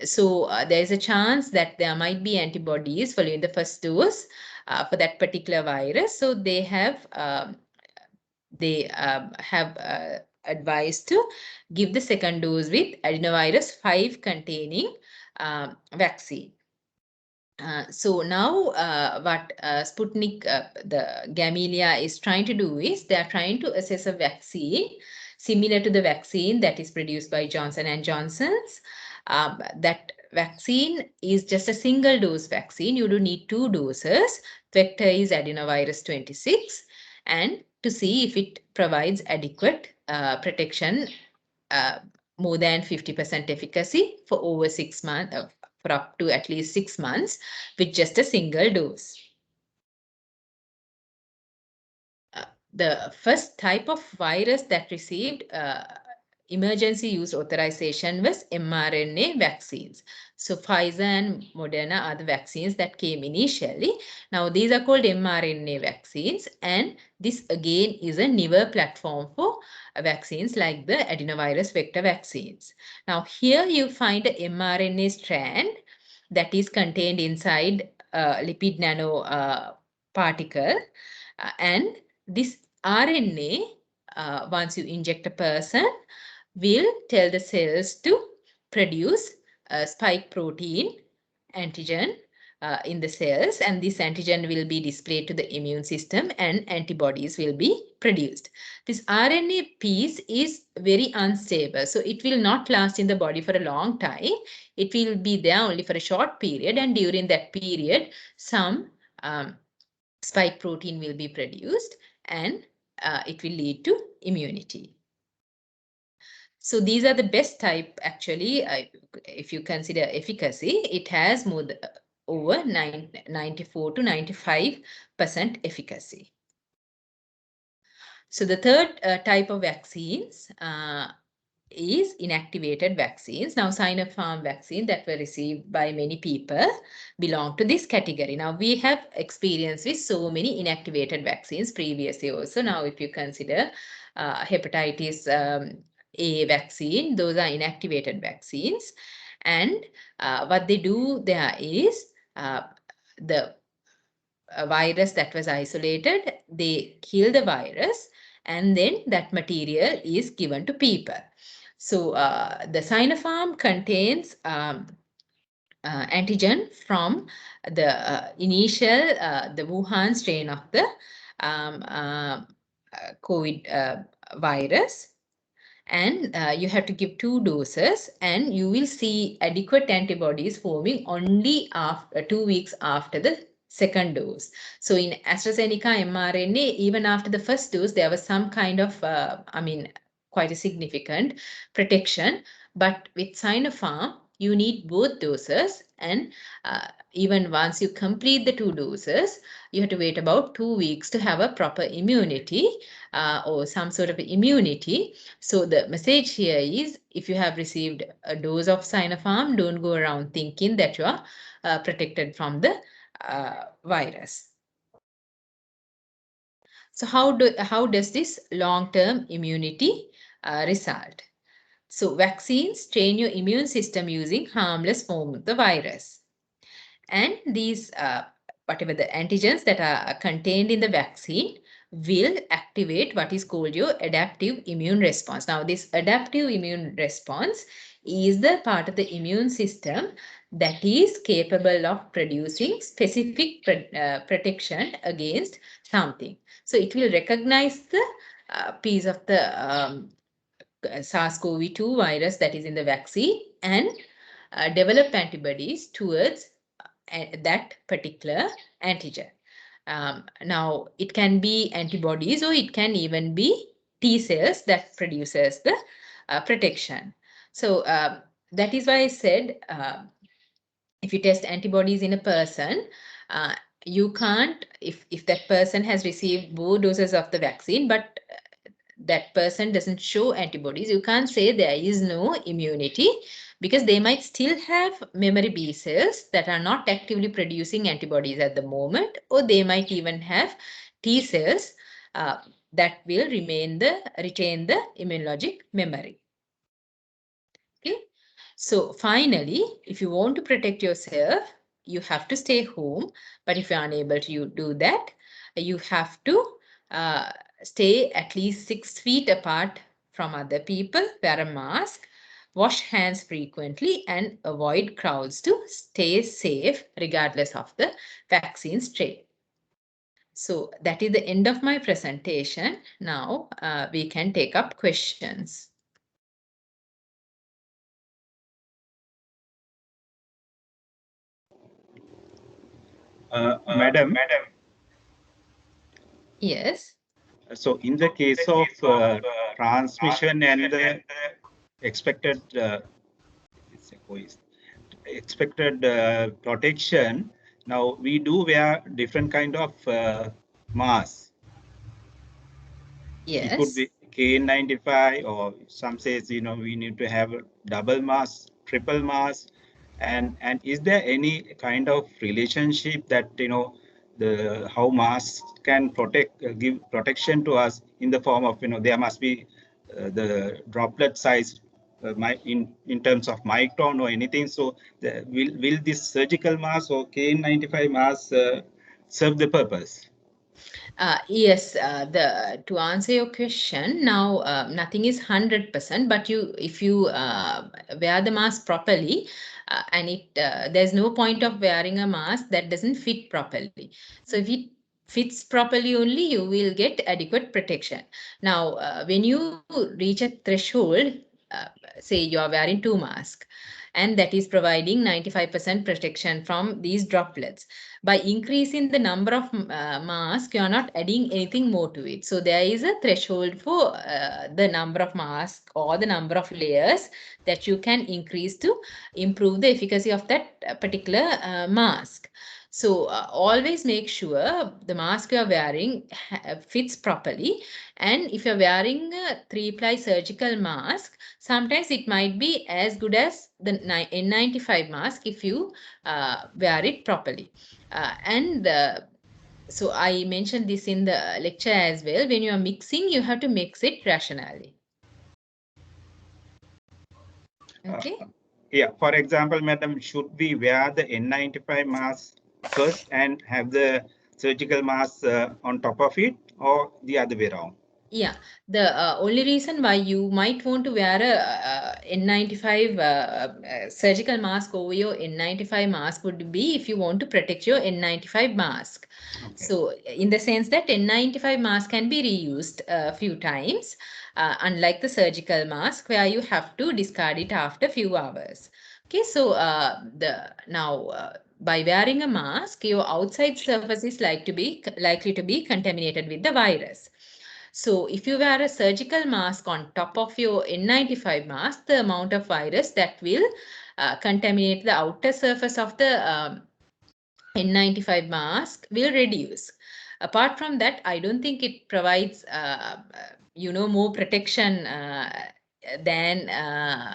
So there is a chance that there might be antibodies following the first dose for that particular virus. So they have advised to give the second dose with adenovirus 5 containing vaccine. So now what Sputnik, the Gamelia is trying to do is they are trying to assess a vaccine similar to the vaccine that is produced by Johnson & Johnson's. That vaccine is just a single dose vaccine. You don't need 2 doses. Vector is adenovirus 26, and to see if it provides adequate protection more than 50% efficacy for over 6 months, for up to at least 6 months with just a single dose. The first type of virus that received emergency use authorization was mRNA vaccines. So Pfizer and Moderna are the vaccines that came initially. Now these are called mRNA vaccines, and this again is a newer platform for vaccines like the adenovirus vector vaccines. Now here you find a mRNA strand that is contained inside a lipid nano particle, and this RNA, once you inject a person, will tell the cells to produce a spike protein antigen in the cells, and this antigen will be displayed to the immune system and antibodies will be produced. This RNA piece is very unstable, so it will not last in the body for a long time. It will be there only for a short period, and during that period, some spike protein will be produced, and it will lead to immunity. So these are the best type actually. If you consider efficacy, it has more over 94 to 95% efficacy. So the third type of vaccines is inactivated vaccines. Now, Sinopharm vaccine that were received by many people belong to this category. Now, we have experience with so many inactivated vaccines previously also. Now, if you consider hepatitis A vaccine, those are inactivated vaccines. And what they do there is the virus that was isolated, they kill the virus, and then that material is given to people. So the Sinopharm contains antigen from the initial, the Wuhan strain of the COVID virus. And you have to give 2 doses, and you will see adequate antibodies forming only after 2 weeks after the second dose. So in AstraZeneca mRNA, even after the first dose, there was some kind of, quite a significant protection. But with Sinopharm, you need both doses, and even once you complete the 2 doses, you have to wait about 2 weeks to have a proper immunity or some sort of immunity. So the message here is, if you have received a dose of Sinopharm, don't go around thinking that you are protected from the virus. So how does this long-term immunity result? So vaccines train your immune system using harmless form of the virus. And these, whatever the antigens that are contained in the vaccine, will activate what is called your adaptive immune response. Now, this adaptive immune response is the part of the immune system that is capable of producing specific protection against something. So it will recognize the piece of the SARS-CoV-2 virus that is in the vaccine and develop antibodies towards that particular antigen. Now, it can be antibodies, or it can even be T cells that produces the protection. So that is why I said, if you test antibodies in a person, you can't, if that person has received both doses of the vaccine, but that person doesn't show antibodies, you can't say there is no immunity, because they might still have memory B cells that are not actively producing antibodies at the moment, or they might even have T cells that will retain the immunologic memory. Okay. So finally, if you want to protect yourself, you have to stay home. But if you're unable to do that, you have to stay at least 6 feet apart from other people, wear a mask, wash hands frequently, and avoid crowds to stay safe regardless of the vaccine strain. So that is the end of my presentation. Now we can take up questions. Madam. Yes. So in the case of transmission and the expected protection. Now we do wear different kind of masks. Yes. It could be KN95, or some says, we need to have a double mask, triple mask. And is there any kind of relationship that, the how masks can give protection to us in the form of, there must be the droplet size in terms of micron or anything. So will this surgical mask or KN95 mask serve the purpose? Yes, to answer your question, now nothing is 100%, but if you wear the mask properly, and there's no point of wearing a mask that doesn't fit properly. So if it fits properly only, you will get adequate protection. Now, when you reach a threshold, say you are wearing 2 masks, and that is providing 95% protection from these droplets. By increasing the number of masks, you are not adding anything more to it. So there is a threshold for the number of masks or the number of layers that you can increase to improve the efficacy of that particular mask. So always make sure the mask you are wearing fits properly. And if you're wearing a 3-ply surgical mask, sometimes it might be as good as the N95 mask if you wear it properly. So I mentioned this in the lecture as well. When you are mixing, you have to mix it rationally. Okay. Yeah, for example, madam, should we wear the N95 mask first and have the surgical mask on top of it, or the other way around? Yeah, the only reason why you might want to wear a N95 surgical mask over your N95 mask would be if you want to protect your N95 mask. Okay. So in the sense that N95 mask can be reused a few times, unlike the surgical mask where you have to discard it after a few hours. Okay, so by wearing a mask, your outside surface is likely to be contaminated with the virus. So if you wear a surgical mask on top of your N95 mask, the amount of virus that will contaminate the outer surface of the N95 mask will reduce. Apart from that, I don't think it provides, more protection than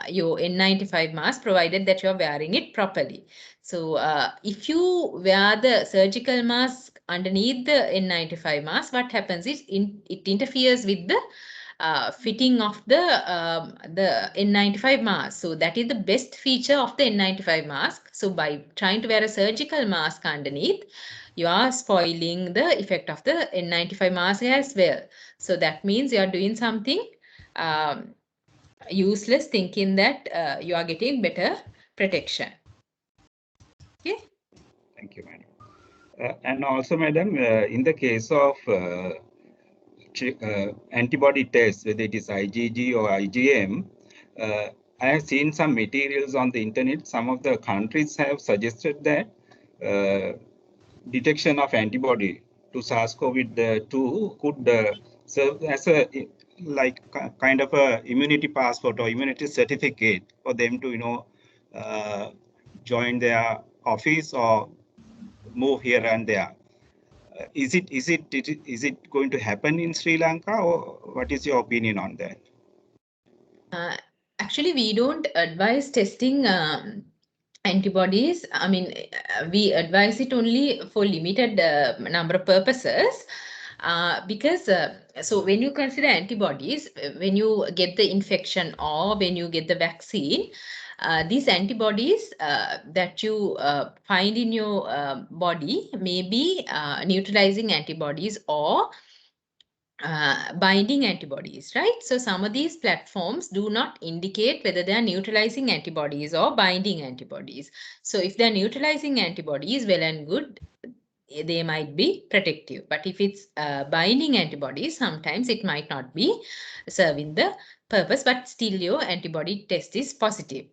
your N95 mask, provided that you're wearing it properly. So if you wear the surgical mask underneath the N95 mask, what happens is it interferes with the fitting of the N95 mask. So that is the best feature of the N95 mask. So by trying to wear a surgical mask underneath, you are spoiling the effect of the N95 mask as well. So that means you are doing something useless, thinking that you are getting better protection. Okay. Thank you, madam. And also, madam, in the case of antibody tests, whether it is IgG or IgM, I have seen some materials on the internet. Some of the countries have suggested that detection of antibody to SARS-CoV-2 could serve as a kind of a immunity passport or immunity certificate for them to join their office or move here and there. Is it going to happen in Sri Lanka, or what is your opinion on that? Actually, we don't advise testing antibodies. I mean, we advise it only for limited number of purposes. Because so when you consider antibodies, when you get the infection or when you get the vaccine, these antibodies that you find in your body may be neutralizing antibodies or binding antibodies, right? So some of these platforms do not indicate whether they are neutralizing antibodies or binding antibodies. So if they're neutralizing antibodies, well and good, they might be protective. But if it's binding antibodies, sometimes it might not be serving the purpose, but still your antibody test is positive.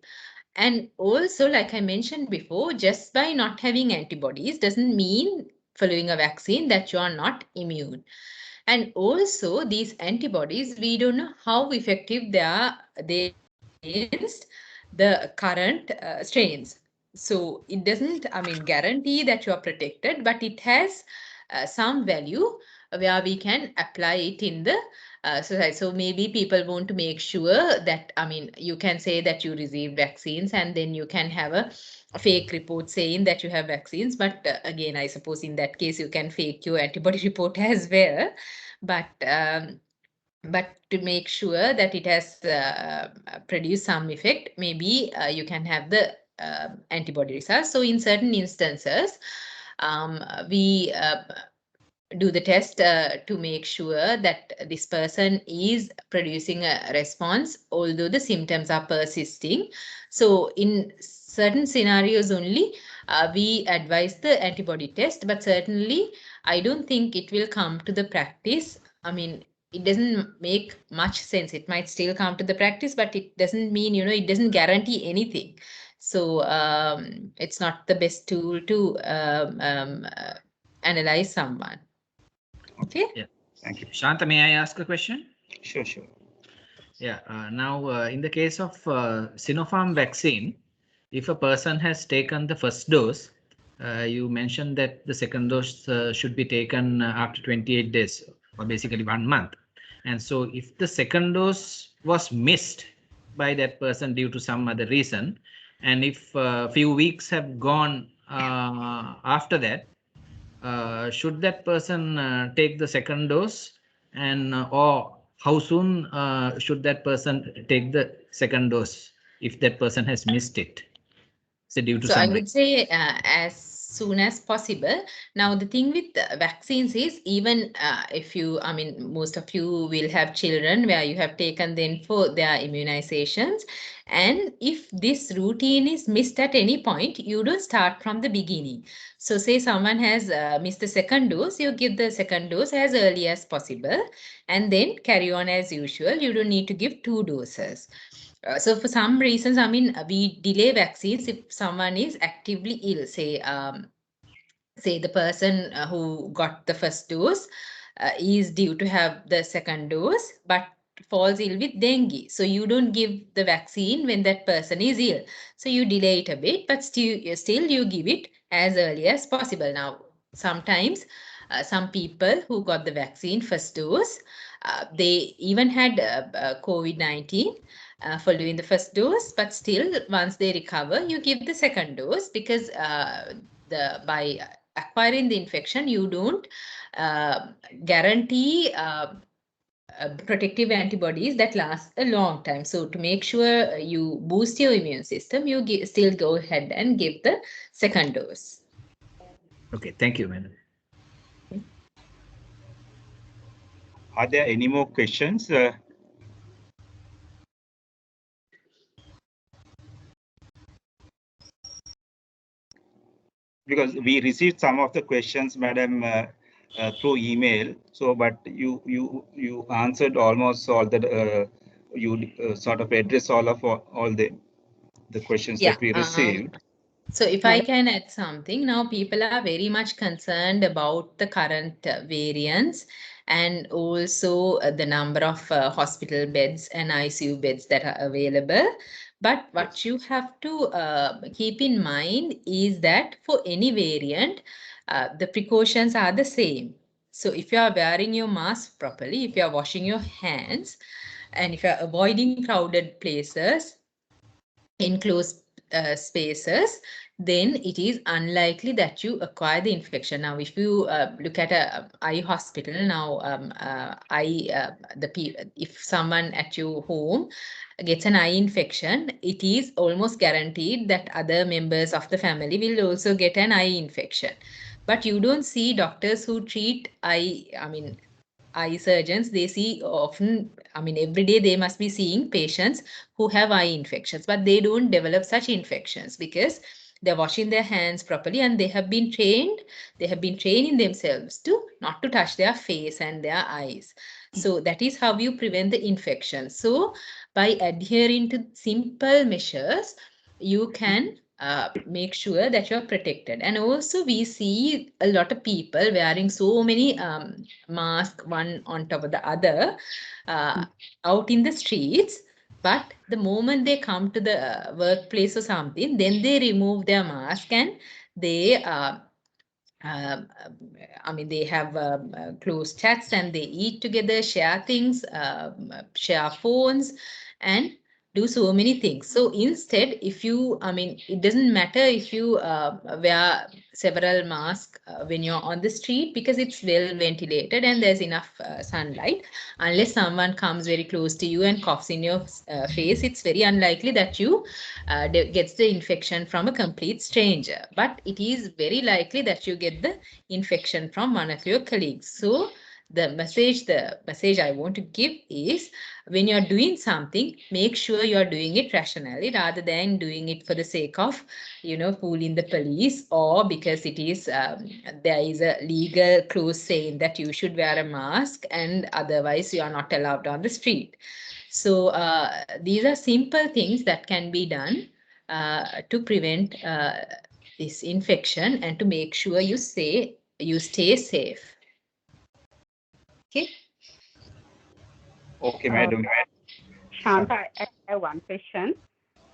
And also, like I mentioned before, just by not having antibodies doesn't mean following a vaccine that you are not immune. And also these antibodies, we don't know how effective they against the current strains. So it doesn't, I mean, guarantee that you are protected, but it has some value where we can apply it in the society. So maybe people want to make sure that, I mean, you can say that you received vaccines and then you can have a fake report saying that you have vaccines. But again, I suppose in that case, you can fake your antibody report as well. But to make sure that it has produced some effect, maybe you can have the antibody results. So in certain instances, we do the test to make sure that this person is producing a response, although the symptoms are persisting. So in certain scenarios only, we advise the antibody test, but certainly I don't think it will come to the practice. I mean, it doesn't make much sense. It might still come to the practice, but it doesn't mean, it doesn't guarantee anything. So it's not the best tool to analyze someone. Okay. Yeah. Thank you. Shanta, may I ask a question? Sure. Yeah. Now, in the case of Sinopharm vaccine, if a person has taken the first dose, you mentioned that the second dose should be taken after 28 days, or basically 1 month. And so if the second dose was missed by that person due to some other reason, and if a few weeks have gone after that, should that person take the second dose, and or how soon should that person take the second dose if that person has missed it? So due to So I some would say as soon as possible. Now, the thing with vaccines is, even if you, I mean, most of you will have children where you have taken them for their immunizations. And if this routine is missed at any point, you don't start from the beginning. So say someone has missed the second dose, you give the second dose as early as possible and then carry on as usual. You don't need to give 2 doses. So for some reasons, I mean, we delay vaccines if someone is actively ill. Say the person who got the first dose is due to have the second dose, but falls ill with dengue. So you don't give the vaccine when that person is ill. So you delay it a bit, but still you give it as early as possible. Now, sometimes some people who got the vaccine first dose, they even had COVID-19 following the first dose, but still once they recover, you give the second dose, because by acquiring the infection, you don't guarantee protective antibodies that last a long time. So to make sure you boost your immune system, you still go ahead and give the second dose. Okay, thank you, madam. Are there any more questions? Because we received some of the questions, madam, through email. So, but you answered almost all the you sort of address all the questions that we received. So if I can add something, now people are very much concerned about the current variants, and also the number of hospital beds and ICU beds that are available. But what you have to keep in mind is that for any variant, the precautions are the same. So if you are wearing your mask properly, if you are washing your hands, and if you are avoiding crowded places, enclosed spaces, then it is unlikely that you acquire the infection. Now, if you look at a eye hospital now, if someone at your home gets an eye infection, it is almost guaranteed that other members of the family will also get an eye infection. But you don't see doctors who treat eye surgeons. They see often, I mean, every day they must be seeing patients who have eye infections, but they don't develop such infections because they're washing their hands properly, and they have been training themselves to not to touch their face and their eyes. So that is how you prevent the infection. So by adhering to simple measures, you can make sure that you're protected. And also we see a lot of people wearing so many masks, one on top of the other, out in the streets. But the moment they come to the workplace or something, then they remove their mask and they um, I mean, they have close chats and they eat together, share things, share phones, and do so many things. So instead, if you, I mean, it doesn't matter if you wear several masks when you're on the street because it's well ventilated and there's enough sunlight. Unless someone comes very close to you and coughs in your face, it's very unlikely that you gets the infection from a complete stranger. But it is very likely that you get the infection from one of your colleagues. So the message I want to give is, when you're doing something, make sure you're doing it rationally rather than doing it for the sake of, fooling the police, or because it is there is a legal clause saying that you should wear a mask and otherwise you are not allowed on the street. So these are simple things that can be done to prevent this infection and to make sure you stay safe. Okay. Okay, madam. Shanta, I have one question.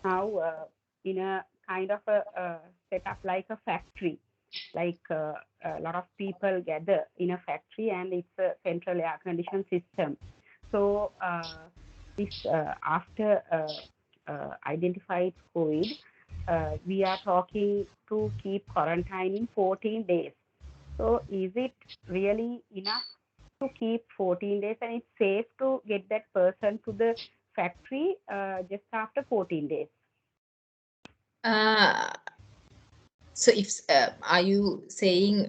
Now, in a kind of a setup like a factory, like a lot of people gather in a factory and it's a central air conditioned system. So this after identified COVID, we are talking to keep quarantining 14 days. So is it really enough to keep 14 days, and it's safe to get that person to the factory just after 14 days? So if are you saying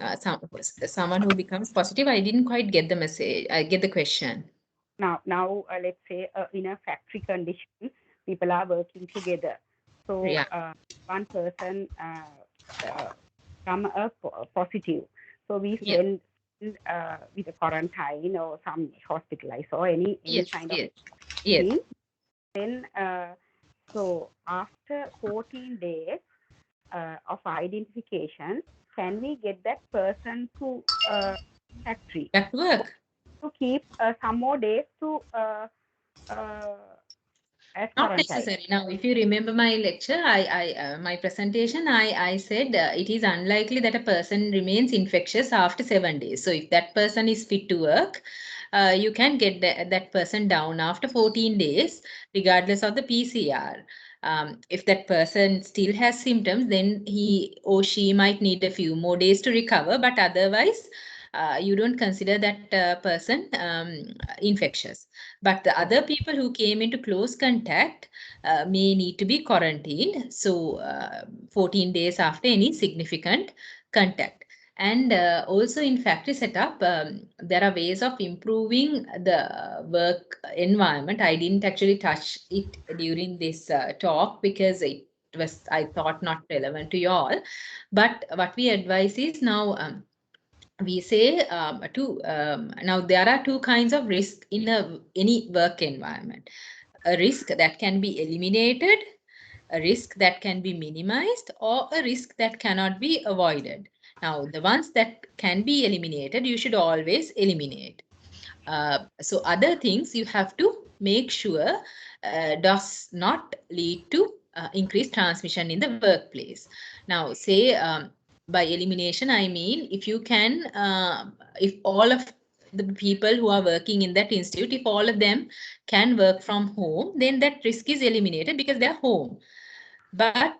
someone who becomes positive? I didn't quite get the message. I get the question. Now let's say in a factory condition, people are working together. So Yeah. One person come up positive. So we Yeah. send with a quarantine or some hospitalized or any Yes. kind Yes. of Yes. thing. Then so after 14 days of identification, can we get that person to factory That work. to keep some more days to as Not quarantine? necessary. Now, if you remember my lecture, my presentation, I said it is unlikely that a person remains infectious after 7 days. So if that person is fit to work, you can get that person down after 14 days, regardless of the PCR. If that person still has symptoms, then he or she might need a few more days to recover, but otherwise, you don't consider that person infectious. But the other people who came into close contact may need to be quarantined. So 14 days after any significant contact. And also in factory setup, there are ways of improving the work environment. I didn't actually touch it during this talk because it was, I thought, not relevant to you all. But what we advise is now, we say now there are two kinds of risk in any work environment. A risk that can be eliminated, a risk that can be minimized, or a risk that cannot be avoided. Now, the ones that can be eliminated, you should always eliminate. So other things you have to make sure does not lead to increased transmission in the workplace. Now, say by elimination, I mean if you can, if all of the people who are working in that institute, if all of them can work from home, then that risk is eliminated because they're home. But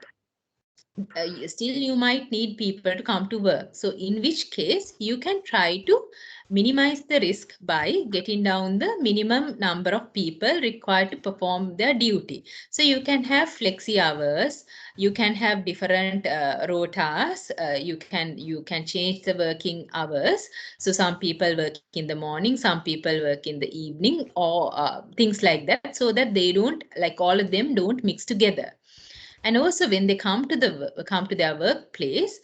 still you might need people to come to work. So in which case you can try to minimize the risk by getting down the minimum number of people required to perform their duty. So you can have flexi hours, you can have different rotas, you can change the working hours. So some people work in the morning, some people work in the evening, or things like that, so that they don't, like, all of them don't mix together. And also when they come to their workplace,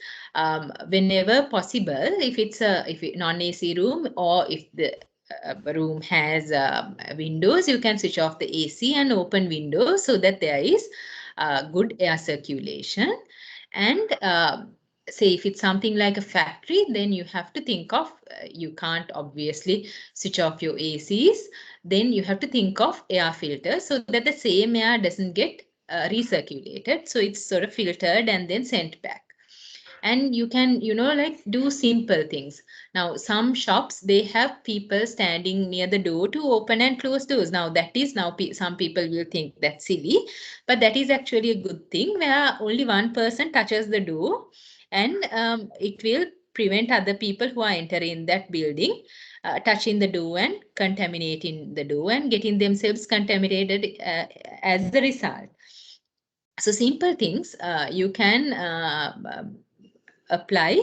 whenever possible, if it's a non-AC room, or if the room has windows, you can switch off the AC and open windows so that there is good air circulation. And say if it's something like a factory, then you have to think of, you can't obviously switch off your ACs. Then you have to think of air filters so that the same air doesn't get recirculated. So it's sort of filtered and then sent back. And you can, like do simple things. Now, some shops, they have people standing near the door to open and close doors. Now, that is some people will think that's silly, but that is actually a good thing where only one person touches the door, and it will prevent other people who are entering that building touching the door and contaminating the door and getting themselves contaminated as the result. So simple things you can apply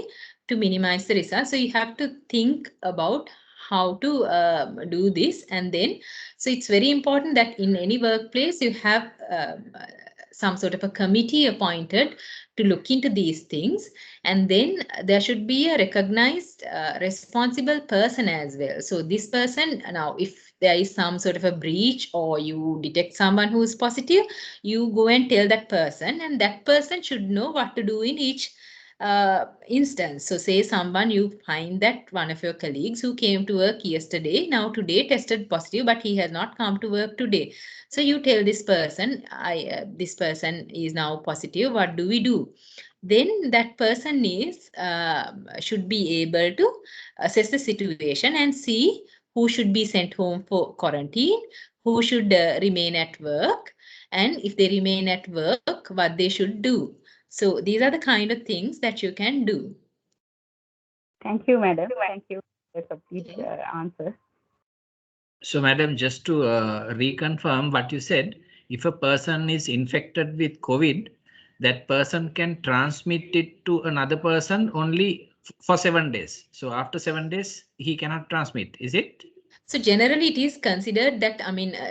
to minimize the results. So you have to think about how to do this, and then so it's very important that in any workplace you have some sort of a committee appointed to look into these things, and then there should be a recognized responsible person as well. So this person, now if there is some sort of a breach or you detect someone who is positive, you go and tell that person, and that person should know what to do in each instance. So say someone, you find that one of your colleagues who came to work yesterday, now today tested positive, but he has not come to work today. So you tell this person, this person is now positive, what do we do? Then that person should be able to assess the situation and see who should be sent home for quarantine, who should remain at work, and if they remain at work, what they should do. So these are the kind of things that you can do. Thank you, madam. Thank you for the complete answer. So, madam, just to reconfirm what you said, if a person is infected with COVID, that person can transmit it to another person only for 7 days. So after 7 days, he cannot transmit, is it? So generally it is considered that,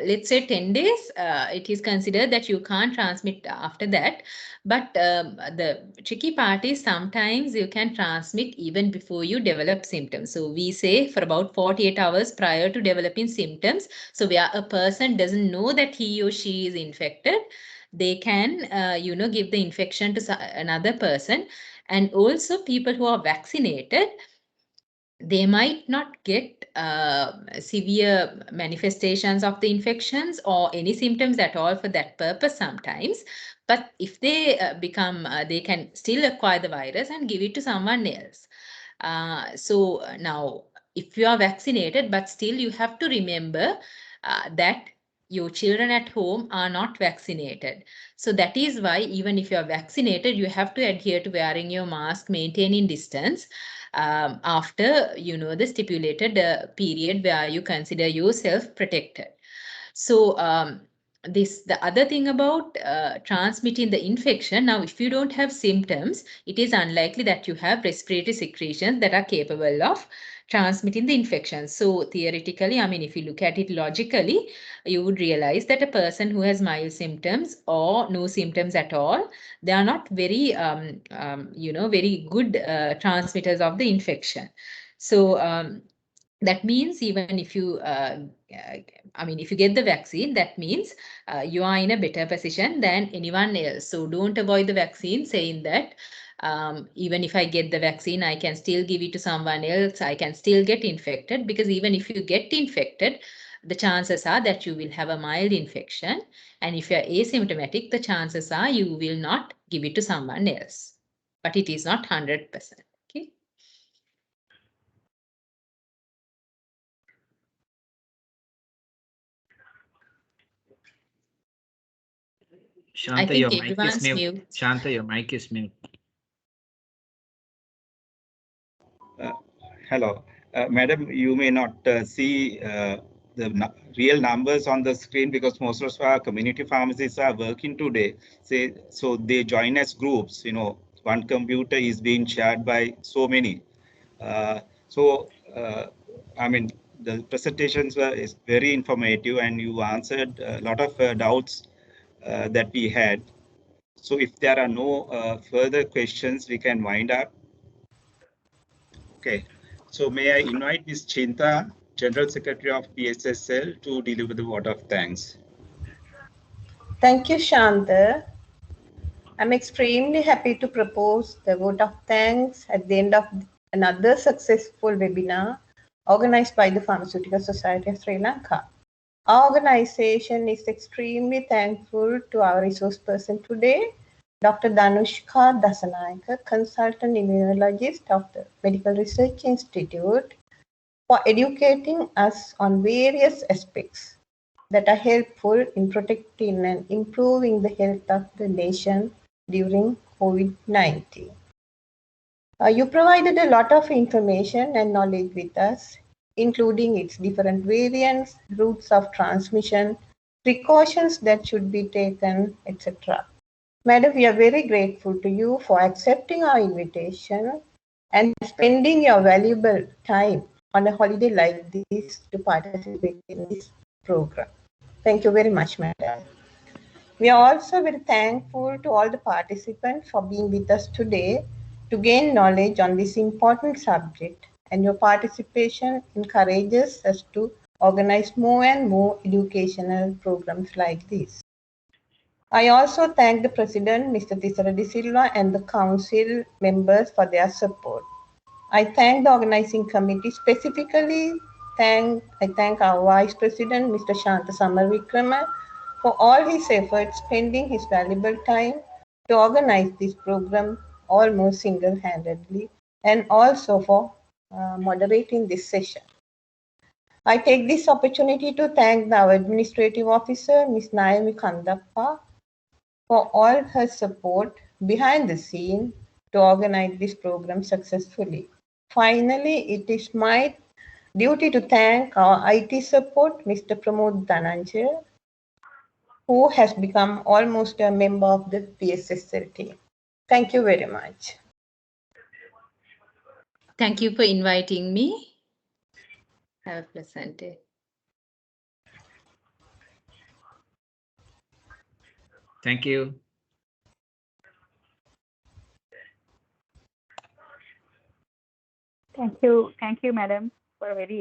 let's say 10 days, it is considered that you can't transmit after that. But the tricky part is sometimes you can transmit even before you develop symptoms. So we say for about 48 hours prior to developing symptoms. So where a person doesn't know that he or she is infected, they can, give the infection to another person. And also people who are vaccinated, they might not get severe manifestations of the infections or any symptoms at all for that purpose sometimes. But if they they can still acquire the virus and give it to someone else. So now, if you are vaccinated, but still you have to remember that your children at home are not vaccinated. So that is why even if you are vaccinated, you have to adhere to wearing your mask, maintaining distance after, the stipulated period where you consider yourself protected. So the other thing about transmitting the infection, now if you don't have symptoms, it is unlikely that you have respiratory secretions that are capable of transmitting the infection. So theoretically, if you look at it logically, you would realize that a person who has mild symptoms or no symptoms at all, they are not very, very good transmitters of the infection. So that means even if you, if you get the vaccine, that means you are in a better position than anyone else. So don't avoid the vaccine saying that even if I get the vaccine, I can still give it to someone else. I can still get infected, because even if you get infected, the chances are that you will have a mild infection. And if you're asymptomatic, the chances are you will not give it to someone else. But it is not 100%. Okay. Shanta, your mic is mute. Shanta, your mic is mute. Hello, madam, you may not see the real numbers on the screen because most of our community pharmacists are working today. So they join as groups. One computer is being shared by so many. The presentations were very informative, and you answered a lot of doubts that we had. So if there are no further questions, we can wind up. Okay. So may I invite Ms. Chinta, General Secretary of PSSL, to deliver the vote of thanks. Thank you, Shanta. I'm extremely happy to propose the vote of thanks at the end of another successful webinar organized by the Pharmaceutical Society of Sri Lanka. Our organization is extremely thankful to our resource person today, Dr. Dhanushka Dasanayake, consultant immunologist of the Medical Research Institute, for educating us on various aspects that are helpful in protecting and improving the health of the nation during COVID-19. You provided a lot of information and knowledge with us, including its different variants, routes of transmission, precautions that should be taken, etc. Madam, we are very grateful to you for accepting our invitation and spending your valuable time on a holiday like this to participate in this program. Thank you very much, Madam. We are also very thankful to all the participants for being with us today to gain knowledge on this important subject, and your participation encourages us to organize more and more educational programs like this. I also thank the President, Mr. Tisara De Silva, and the Council members for their support. I thank the organizing committee, specifically I thank our Vice President, Mr. Shanta Samarvikrama, for all his efforts spending his valuable time to organize this program almost single-handedly, and also for moderating this session. I take this opportunity to thank our administrative officer, Ms. Naomi Kandappa, for all her support behind the scene to organize this program successfully. Finally, it is my duty to thank our IT support, Mr. Pramod Dhananjay, who has become almost a member of the PSSL team. Thank you very much. Thank you for inviting me. Have a pleasant day. Thank you. Thank you, madam, for a very